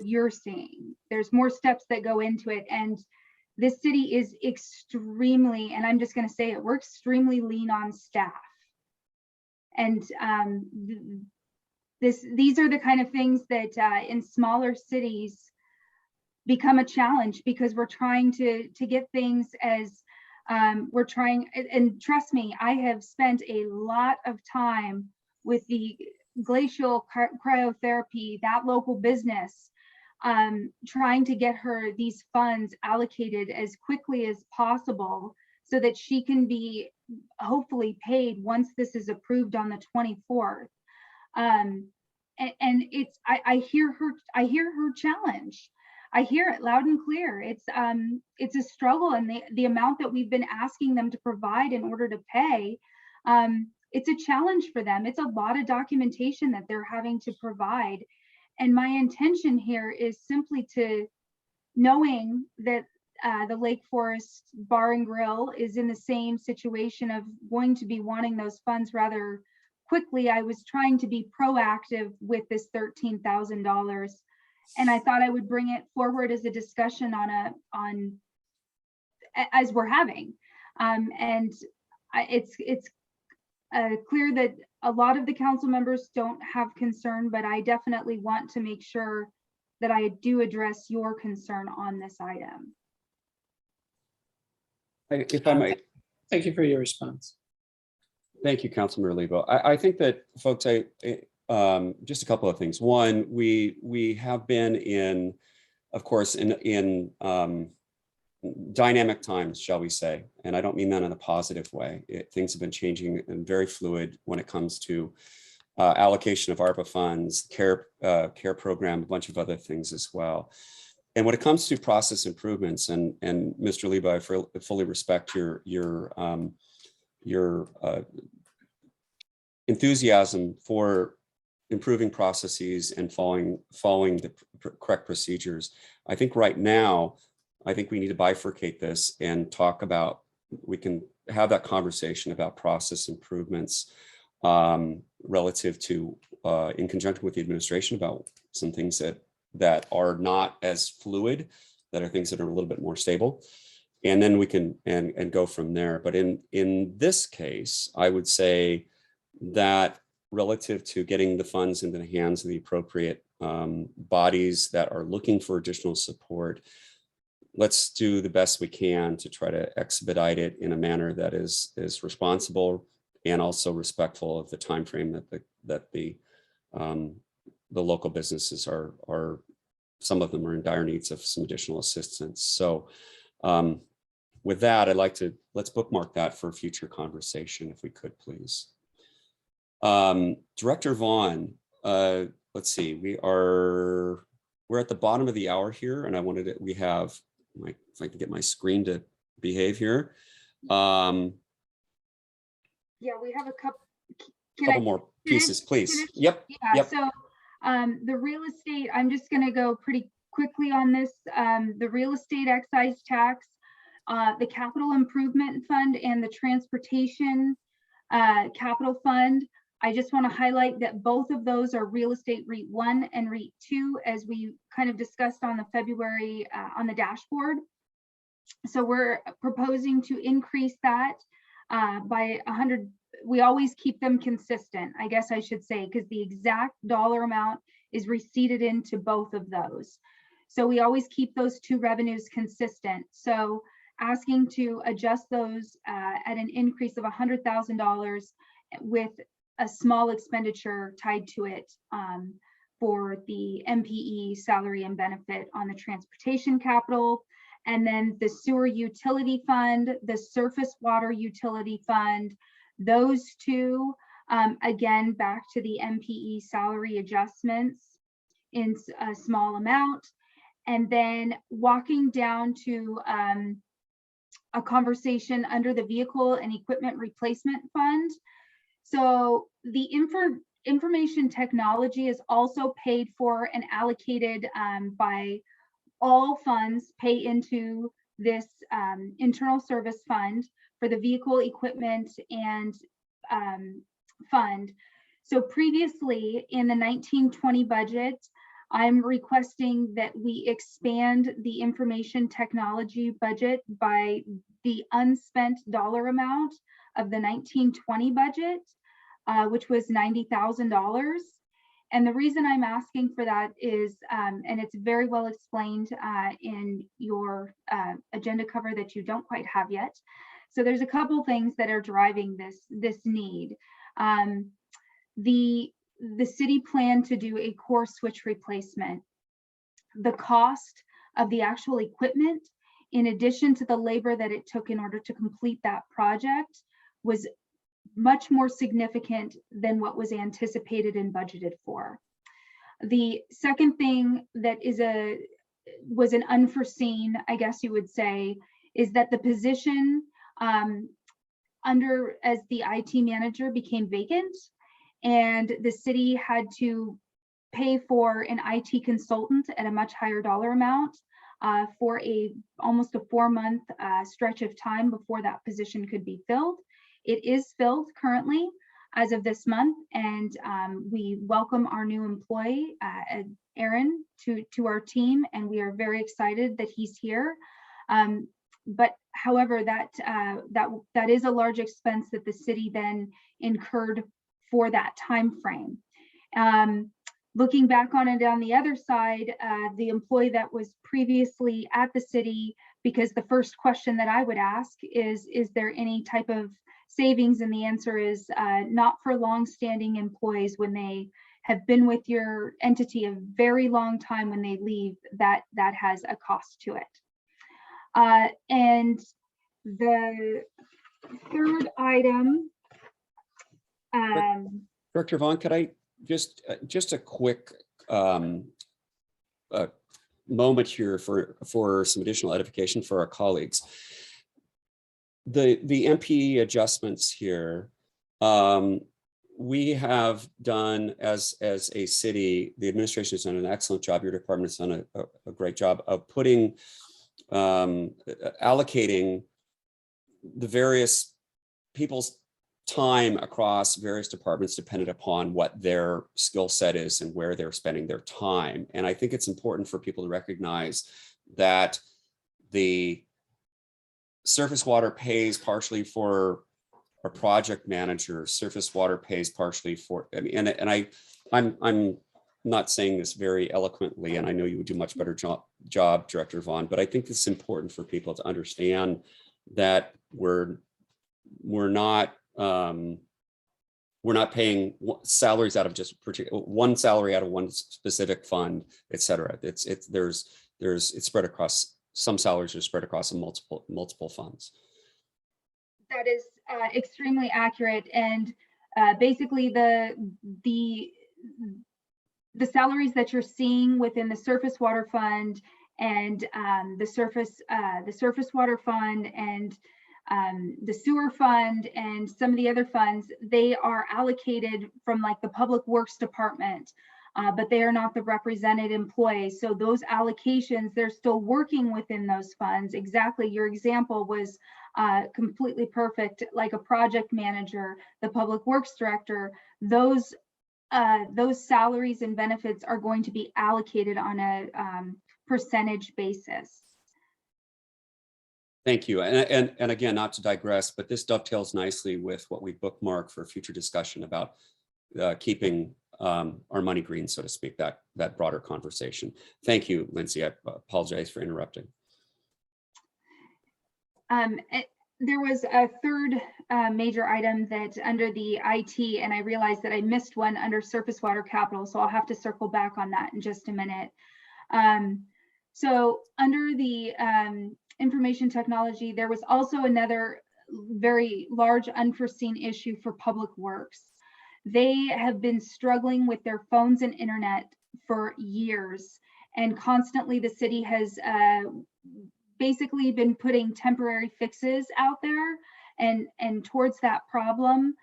you're seeing. There's more steps that go into it, and this city is extremely, and I'm just going to say it, we're extremely lean on staff. And these are the kind of things that in smaller cities become a challenge, because we're trying to get things as we're trying, and trust me, I have spent a lot of time with the glacial cryotherapy, that local business, trying to get her these funds allocated as quickly as possible so that she can be hopefully paid once this is approved on the 24th. And it's, I hear her challenge. I hear it loud and clear. It's a struggle, and the amount that we've been asking them to provide in order to pay, it's a challenge for them. It's a lot of documentation that they're having to provide. And my intention here is simply to, knowing that the Lake Forest Bar and Grill is in the same situation of going to be wanting those funds rather quickly, I was trying to be proactive with this $13,000. And I thought I would bring it forward as a discussion as we're having. It's clear that a lot of the council members don't have concern, but I definitely want to make sure that I do address your concern on this item. If I might. Thank you for your response. Thank you, Councilmember Lebo. I think that folks, just a couple of things. One, we have been in, of course, in dynamic times, shall we say, and I don't mean that in a positive way. Things have been changing and very fluid when it comes to allocation of ARPA funds, care program, a bunch of other things as well. And when it comes to process improvements, and Mr. Lebo, I fully respect your enthusiasm for improving processes and following the correct procedures. I think right now, I think we need to bifurcate this and talk about, we can have that conversation about process improvements relative to, in conjunction with the administration, about some things that are not as fluid, that are things that are a little bit more stable. And then we can and go from there. But in this case, I would say that relative to getting the funds into the hands of the appropriate bodies that are looking for additional support, let's do the best we can to try to expedite it in a manner that is responsible and also respectful of the time frame that the local businesses are. Some of them are in dire needs of some additional assistance. So with that, let's bookmark that for future conversation, if we could, please. Director Vaughn, let's see, we're at the bottom of the hour here, and we have, if I can get my screen to behave here. Yeah, we have a couple more pieces, please. Finish? Yep. Yeah, yep. So the real estate, I'm just going to go pretty quickly on this. The real estate excise tax, the capital improvement fund, and the transportation capital fund. I just want to highlight that both of those are real estate REIT 1 and REIT 2, as we kind of discussed on the February on the dashboard. So we're proposing to increase that by 100. We always keep them consistent, I guess I should say, because the exact dollar amount is receipted into both of those. So we always keep those two revenues consistent. So asking to adjust those at an increase of $100,000 with a small expenditure tied to it for the MPE salary and benefit on the transportation capital, and then the sewer utility fund, the surface water utility fund, those two, again, back to the MPE salary adjustments in a small amount, and then walking down to a conversation under the vehicle and equipment replacement fund. So the information technology is also paid for and allocated by all funds pay into this internal service fund for the vehicle equipment and fund. So previously in the 1920 budget, I'm requesting that we expand the information technology budget by the unspent dollar amount of the 1920 budget, which was $90,000. And the reason I'm asking for that is, and it's very well explained in your agenda cover that you don't quite have yet. So there's a couple things that are driving this need. The city planned to do a core switch replacement. The cost of the actual equipment, in addition to the labor that it took in order to complete that project, was much more significant than what was anticipated and budgeted for. The second thing that was an unforeseen, I guess you would say, is that the position as the IT manager became vacant, and the city had to pay for an IT consultant at a much higher dollar amount for almost a 4-month stretch of time before that position could be filled. It is filled currently as of this month, and we welcome our new employee, Aaron, to our team, and we are very excited that he's here. But however, that is a large expense that the city then incurred for that time frame. Looking back on it on the other side, the employee that was previously at the city because the first question that I would ask is there any type of savings? And the answer is not for long-standing employees. When they have been with your entity a very long time, when they leave, that has a cost to it. And the third item. Director Vaughn, could I just a quick moment here for some additional edification for our colleagues. The MPE adjustments here, we have done as a city, the administration has done an excellent job. Your department has done a great job of putting, allocating the various people's time across various departments dependent upon what their skill set is and where they're spending their time. And I think it's important for people to recognize that the surface water pays partially for a project manager, surface water pays partially for, I mean, and I'm not saying this very eloquently, and I know you would do much better job, Director Vaughn, but I think it's important for people to understand that we're not paying salaries out of just one salary out of one specific fund, et cetera. It's spread across, some salaries are spread across multiple funds. That is extremely accurate. And basically the salaries that you're seeing within the surface water fund and the surface water fund and the sewer fund and some of the other funds, they are allocated from like the public works department, but they are not the represented employees. So those allocations, they're still working within those funds. Exactly, your example was completely perfect. Like a project manager, the public works director, those salaries and benefits are going to be allocated on a percentage basis. Thank you. And again, not to digress, but this dovetails nicely with what we bookmark for future discussion about keeping our money green, so to speak, that broader conversation. Thank you, Lindsay. I apologize for interrupting. There was a third major item that under the IT, and I realized that I missed one under surface water capital, so I'll have to circle back on that in just a minute. So under the information technology, there was also another very large unforeseen issue for public works. They have been struggling with their phones and internet for years, and constantly the city has basically been putting temporary fixes out there and towards that problem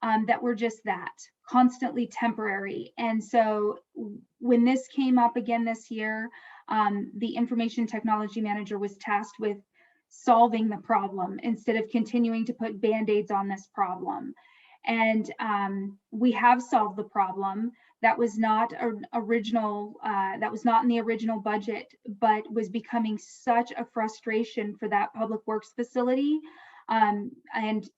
that were just that, constantly temporary. And so when this came up again this year, the information technology manager was tasked with solving the problem instead of continuing to put band-aids on this problem. And we have solved the problem. That was not original, that was not in the original budget, but was becoming such a frustration for that public works facility. And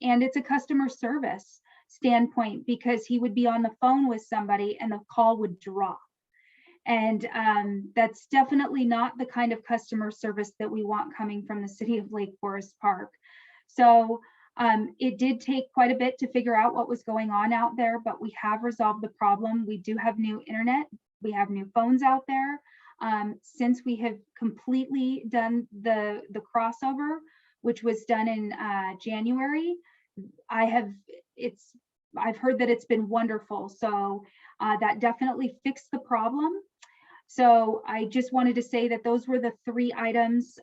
it's a customer service standpoint, because he would be on the phone with somebody and the call would drop. And that's definitely not the kind of customer service that we want coming from the city of Lake Forest Park. So it did take quite a bit to figure out what was going on out there, but we have resolved the problem. We do have new internet. We have new phones out there. Since we have completely done the crossover, which was done in January, I've heard that it's been wonderful. So that definitely fixed the problem. So I just wanted to say that those were the three items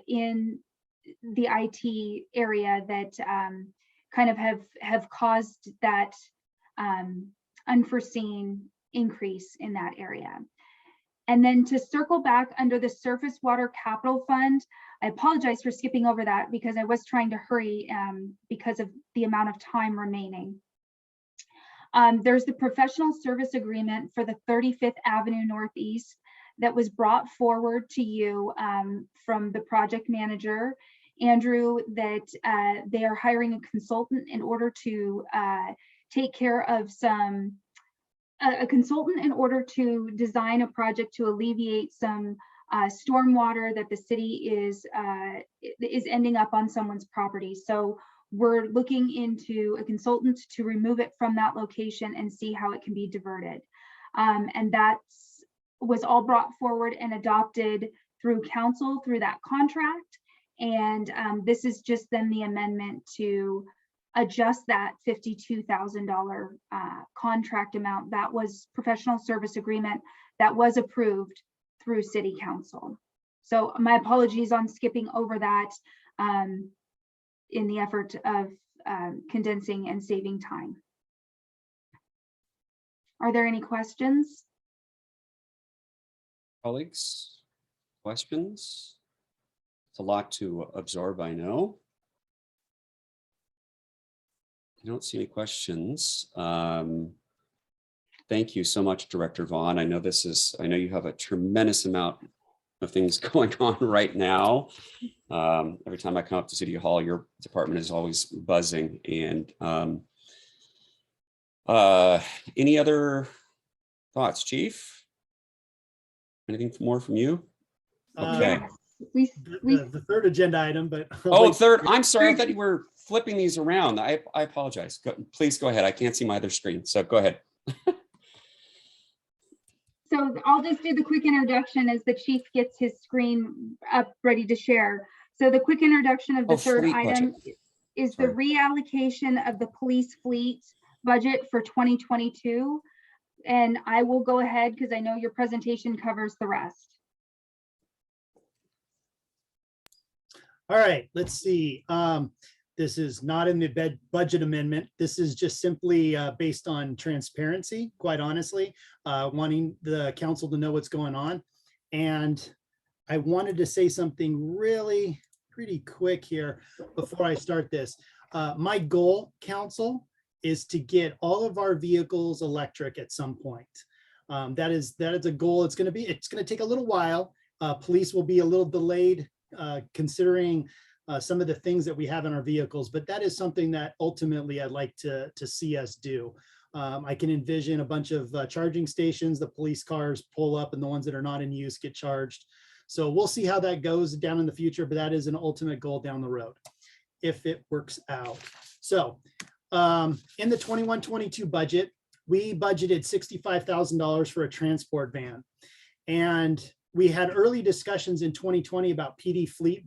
in the IT area that kind of have caused that unforeseen increase in that area. And then to circle back under the Surface Water Capital Fund, I apologize for skipping over that because I was trying to hurry because of the amount of time remaining. There's the professional service agreement for the 35th Avenue Northeast that was brought forward to you from the project manager, Andrew, that they are hiring a consultant in order to take care of a consultant in order to design a project to alleviate some stormwater that the city is ending up on someone's property. So we're looking into a consultant to remove it from that location and see how it can be diverted. And that was all brought forward and adopted through council through that contract. And this is just then the amendment to adjust that $52,000 contract amount. That was professional service agreement that was approved through city council. So my apologies on skipping over that in the effort of condensing and saving time. Are there any questions? Colleagues, questions? It's a lot to absorb, I know. I don't see any questions. Thank you so much, Director Vaughn. I know you have a tremendous amount of things going on right now. Every time I come up to City Hall, your department is always buzzing. And any other thoughts, Chief? Anything more from you? Okay. The third agenda item, but. Oh, third. I'm sorry. I thought you were flipping these around. I apologize. Please go ahead. I can't see my other screen. So go ahead. So I'll just do the quick introduction as the chief gets his screen up ready to share. So the quick introduction of the third item is the reallocation of the police fleet budget for 2022. And I will go ahead because I know your presentation covers the rest. All right, let's see. This is not in the budget amendment. This is just simply based on transparency, quite honestly, wanting the council to know what's going on. And I wanted to say something really pretty quick here before I start this. My goal, council, is to get all of our vehicles electric at some point. That is a goal. It's going to take a little while. Police will be a little delayed considering some of the things that we have in our vehicles, but that is something that ultimately I'd like to see us do. I can envision a bunch of charging stations, the police cars pull up and the ones that are not in use get charged. So we'll see how that goes down in the future, but that is an ultimate goal down the road if it works out. So in the 21-22 budget, we budgeted $65,000 for a transport van. And we had early discussions in 2020 about PD fleet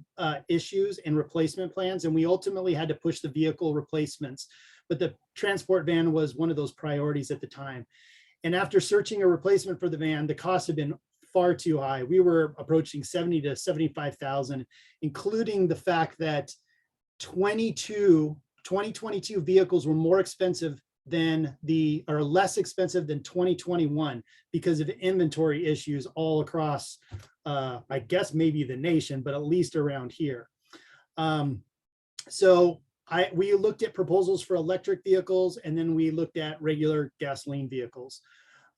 issues and replacement plans, and we ultimately had to push the vehicle replacements. But the transport van was one of those priorities at the time. And after searching a replacement for the van, the costs had been far too high. We were approaching 70 to 75,000, including the fact that 2022 vehicles were more expensive than less expensive than 2021 because of inventory issues all across, I guess maybe the nation, but at least around here. So we looked at proposals for electric vehicles, and then we looked at regular gasoline vehicles.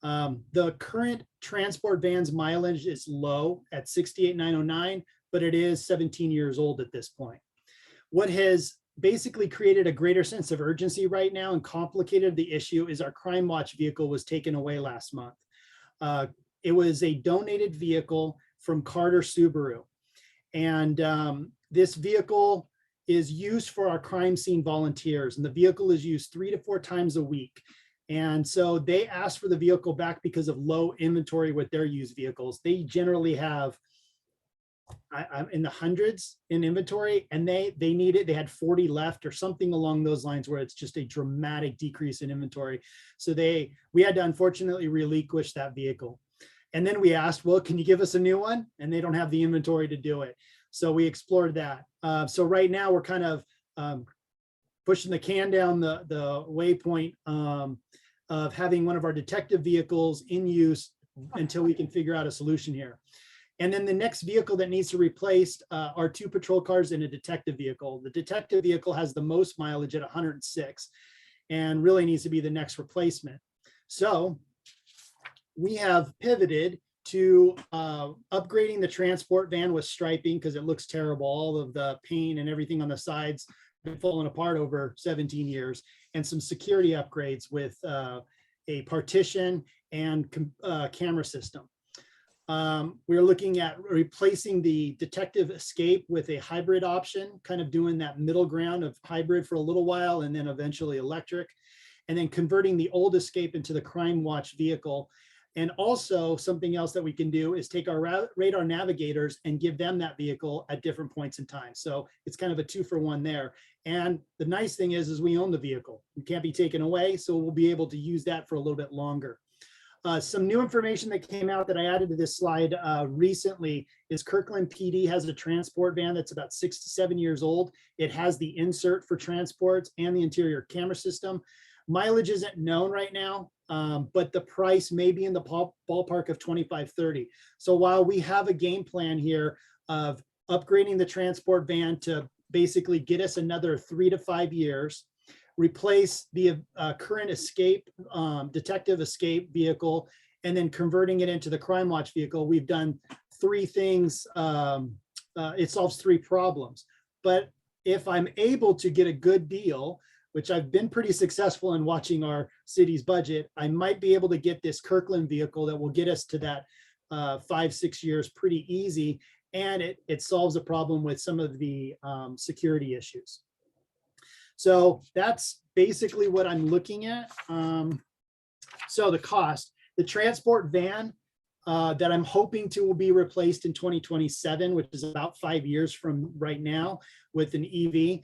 The current transport van's mileage is low at 68,909, but it is 17 years old at this point. What has basically created a greater sense of urgency right now and complicated the issue is our Crime Watch vehicle was taken away last month. It was a donated vehicle from Carter Subaru. And this vehicle is used for our crime scene volunteers, and the vehicle is used 3 to 4 times a week. And so they asked for the vehicle back because of low inventory with their used vehicles. They generally have I'm in the hundreds in inventory, and they had 40 left or something along those lines, where it's just a dramatic decrease in inventory. So we had to unfortunately relinquish that vehicle. And then we asked, well, can you give us a new one? And they don't have the inventory to do it. So we explored that. So right now we're kind of pushing the can down the waypoint of having one of our detective vehicles in use until we can figure out a solution here. And then the next vehicle that needs to be replaced are 2 patrol cars and a detective vehicle. The detective vehicle has the most mileage at 106 and really needs to be the next replacement. So we have pivoted to upgrading the transport van with striping because it looks terrible. All of the paint and everything on the sides have been falling apart over 17 years, and some security upgrades with a partition and camera system. We're looking at replacing the detective escape with a hybrid option, kind of doing that middle ground of hybrid for a little while and then eventually electric, and then converting the old escape into the crime watch vehicle. And also something else that we can do is take our radar navigators and give them that vehicle at different points in time. So it's kind of a 2-for-1 there. And the nice thing is we own the vehicle. It can't be taken away. So we'll be able to use that for a little bit longer. Some new information that came out that I added to this slide recently is Kirkland PD has a transport van that's about 6 to 7 years old. It has the insert for transports and the interior camera system. Mileage isn't known right now, but the price may be in the ballpark of $25-30. So while we have a game plan here of upgrading the transport van to basically get us another 3 to 5 years, replace the current escape, detective escape vehicle, and then converting it into the crime watch vehicle, we've done 3 things. It solves 3 problems. But if I'm able to get a good deal, which I've been pretty successful in watching our city's budget, I might be able to get this Kirkland vehicle that will get us to that 5-6 years pretty easy. And it solves a problem with some of the security issues. So that's basically what I'm looking at. So the cost, the transport van that I'm hoping to will be replaced in 2027, which is about 5 years from right now with an EV.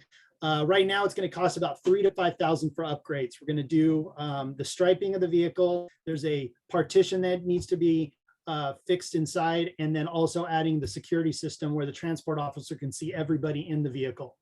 Right now, it's going to cost about $3,000 to $5,000 for upgrades. We're going to do the striping of the vehicle. There's a partition that needs to be fixed inside, and then also adding the security system where the transport officer can see everybody in the vehicle.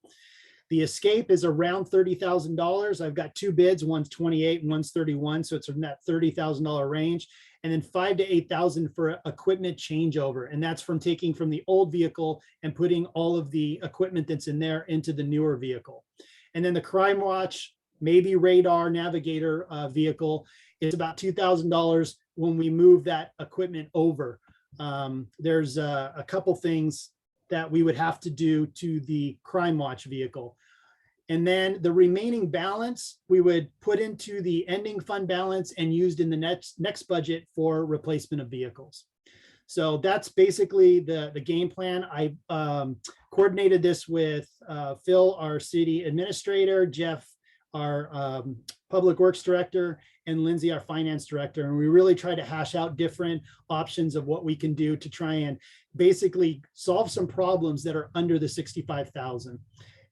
The escape is around $30,000. I've got 2 bids, one's 28 and one's 31, so it's in that $30,000 range. And then $5,000 to $8,000 for equipment changeover, and that's from taking from the old vehicle and putting all of the equipment that's in there into the newer vehicle. And then the crime watch, maybe radar navigator vehicle is about $2,000 when we move that equipment over. There's a couple things that we would have to do to the crime watch vehicle. And then the remaining balance we would put into the ending fund balance and used in the next budget for replacement of vehicles. So that's basically the game plan. I coordinated this with Phil, our city administrator, Jeff, our public works director, and Lindsay, our finance director. And we really try to hash out different options of what we can do to try and basically solve some problems that are under the 65,000.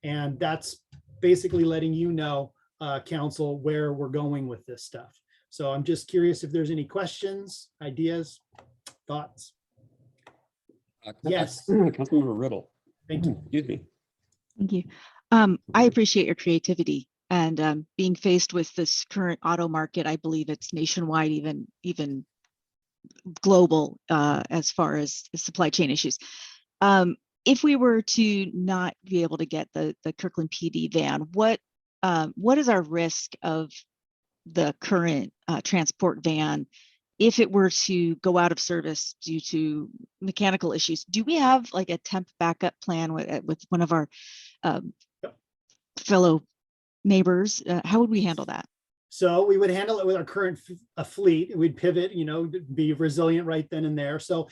And that's basically letting you know, council, where we're going with this stuff. So I'm just curious if there's any questions, ideas, thoughts. Yes. Councilmember Riddle. Thank you. Excuse me. Thank you. I appreciate your creativity and being faced with this current auto market. I believe it's nationwide, even global, as far as supply chain issues. If we were to not be able to get the Kirkland PD van, what is our risk of the current transport van if it were to go out of service due to mechanical issues? Do we have like a temp backup plan with one of our fellow neighbors? How would we handle that? So we would handle it with our current fleet. We'd pivot, be resilient right then and there. So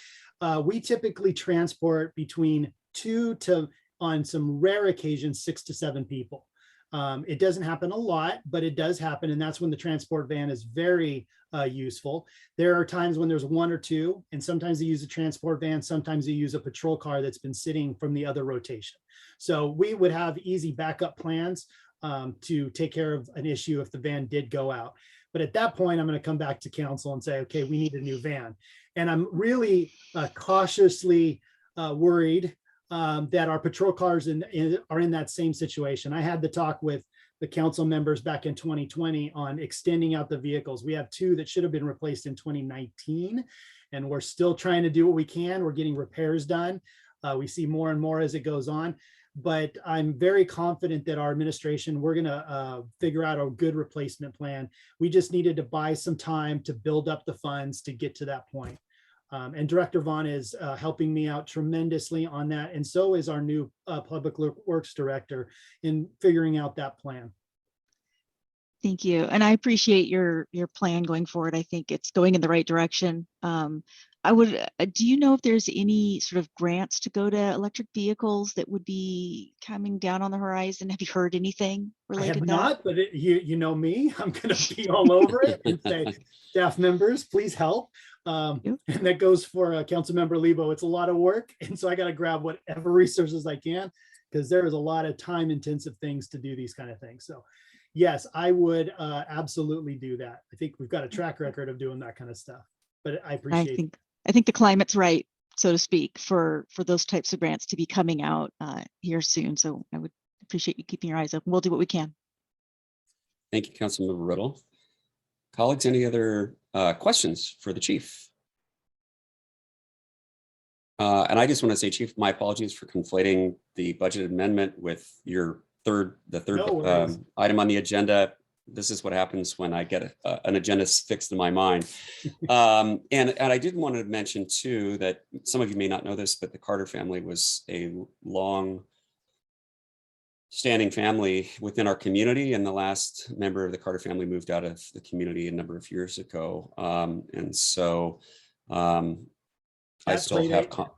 we typically transport between 2 to, on some rare occasions, 6 to 7 people. It doesn't happen a lot, but it does happen. And that's when the transport van is very useful. There are times when there's 1 or 2, and sometimes they use a transport van. Sometimes they use a patrol car that's been sitting from the other rotation. So we would have easy backup plans to take care of an issue if the van did go out. But at that point, I'm going to come back to council and say, okay, we need a new van. And I'm really cautiously worried that our patrol cars are in that same situation. I had the talk with the council members back in 2020 on extending out the vehicles. We have 2 that should have been replaced in 2019, and we're still trying to do what we can. We're getting repairs done. We see more and more as it goes on. But I'm very confident that our administration, we're going to figure out a good replacement plan. We just needed to buy some time to build up the funds to get to that point. And Director Vaughn is helping me out tremendously on that. And so is our new Public Works Director in figuring out that plan. Thank you. And I appreciate your plan going forward. I think it's going in the right direction. I would, do you know if there's any sort of grants to go to electric vehicles that would be coming down on the horizon? Have you heard anything I related have to that? not, but you know me, I'm going to be all over it and say, staff members, please help. Yep. And that goes for Councilmember Lebo. It's a lot of work. And so I got to grab whatever resources I can, because there is a lot of time intensive things to do these kind of things. So yes, I would absolutely do that. I think we've got a track record of doing that kind of stuff, but I appreciate it. I think the climate's right, so to speak, for those types of grants to be coming out here soon. So I would appreciate you keeping your eyes open. We'll do what we can. Thank you, Councilmember Riddle. Colleagues, any other questions for the chief? And I just want to say, Chief, my apologies for conflating the budget amendment with the third No worries. item on the agenda. This is what happens when I get an agenda fixed in my mind. And I did want to mention too, that some of you may not know this, but the Carter family was a long standing family within our community. And the last member of the Carter family moved out of the community a number of years ago. And so I That still played have, a-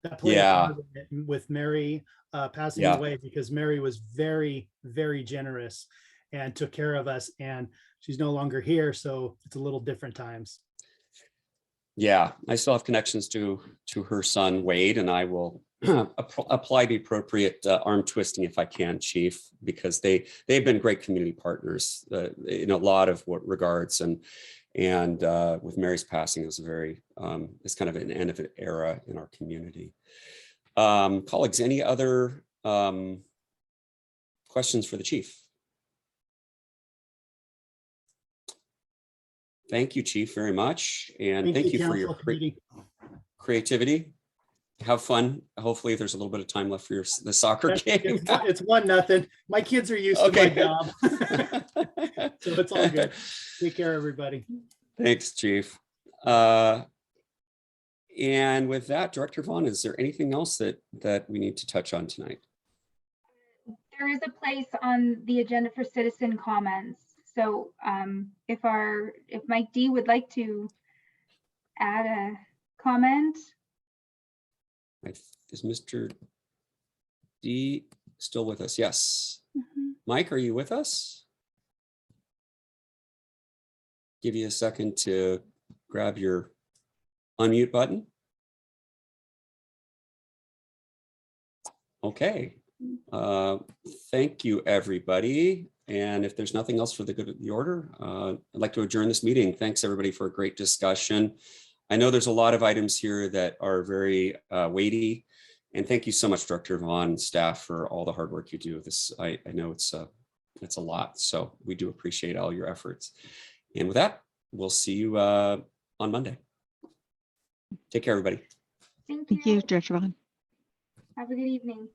That played a yeah, part in it with Mary passing Yeah. away, because Mary was very, very generous and took care of us, and she's no longer here. So it's a little different times. yeah, I still have connections to her son, Wade, and I will apply the appropriate arm twisting if I can, Chief, because they've been great community partners in a lot of regards. And with Mary's passing, it was it's kind of an end of an era in our community. Colleagues, any other questions for the chief? Thank you, Chief, very much. And thank you for your Council Committee. creativity. Have fun. Hopefully there's a little bit of time left for the soccer game. It's 1-0. My kids are used to my job. So it's all good. Take care, everybody. Thanks, Chief. And with that, Director Vaughn, is there anything else that we need to touch on tonight? There is a place on the agenda for citizen comments. So if Mike D would like to add a comment. Is Mr. D still with us? Yes. Mhm. Mike, are you with us? Give you a second to grab your unmute button. Okay. Thank you, everybody. And if there's nothing else for the good of the order, I'd like to adjourn this meeting. Thanks, everybody, for a great discussion. I know there's a lot of items here that are very weighty. And thank you so much, Director Vaughn and staff, for all the hard work you do. I know it's a lot. So we do appreciate all your efforts. And with that, we'll see you on Monday. Take care, everybody. Thank Thank you, you. Director Vaughn. Have a good evening.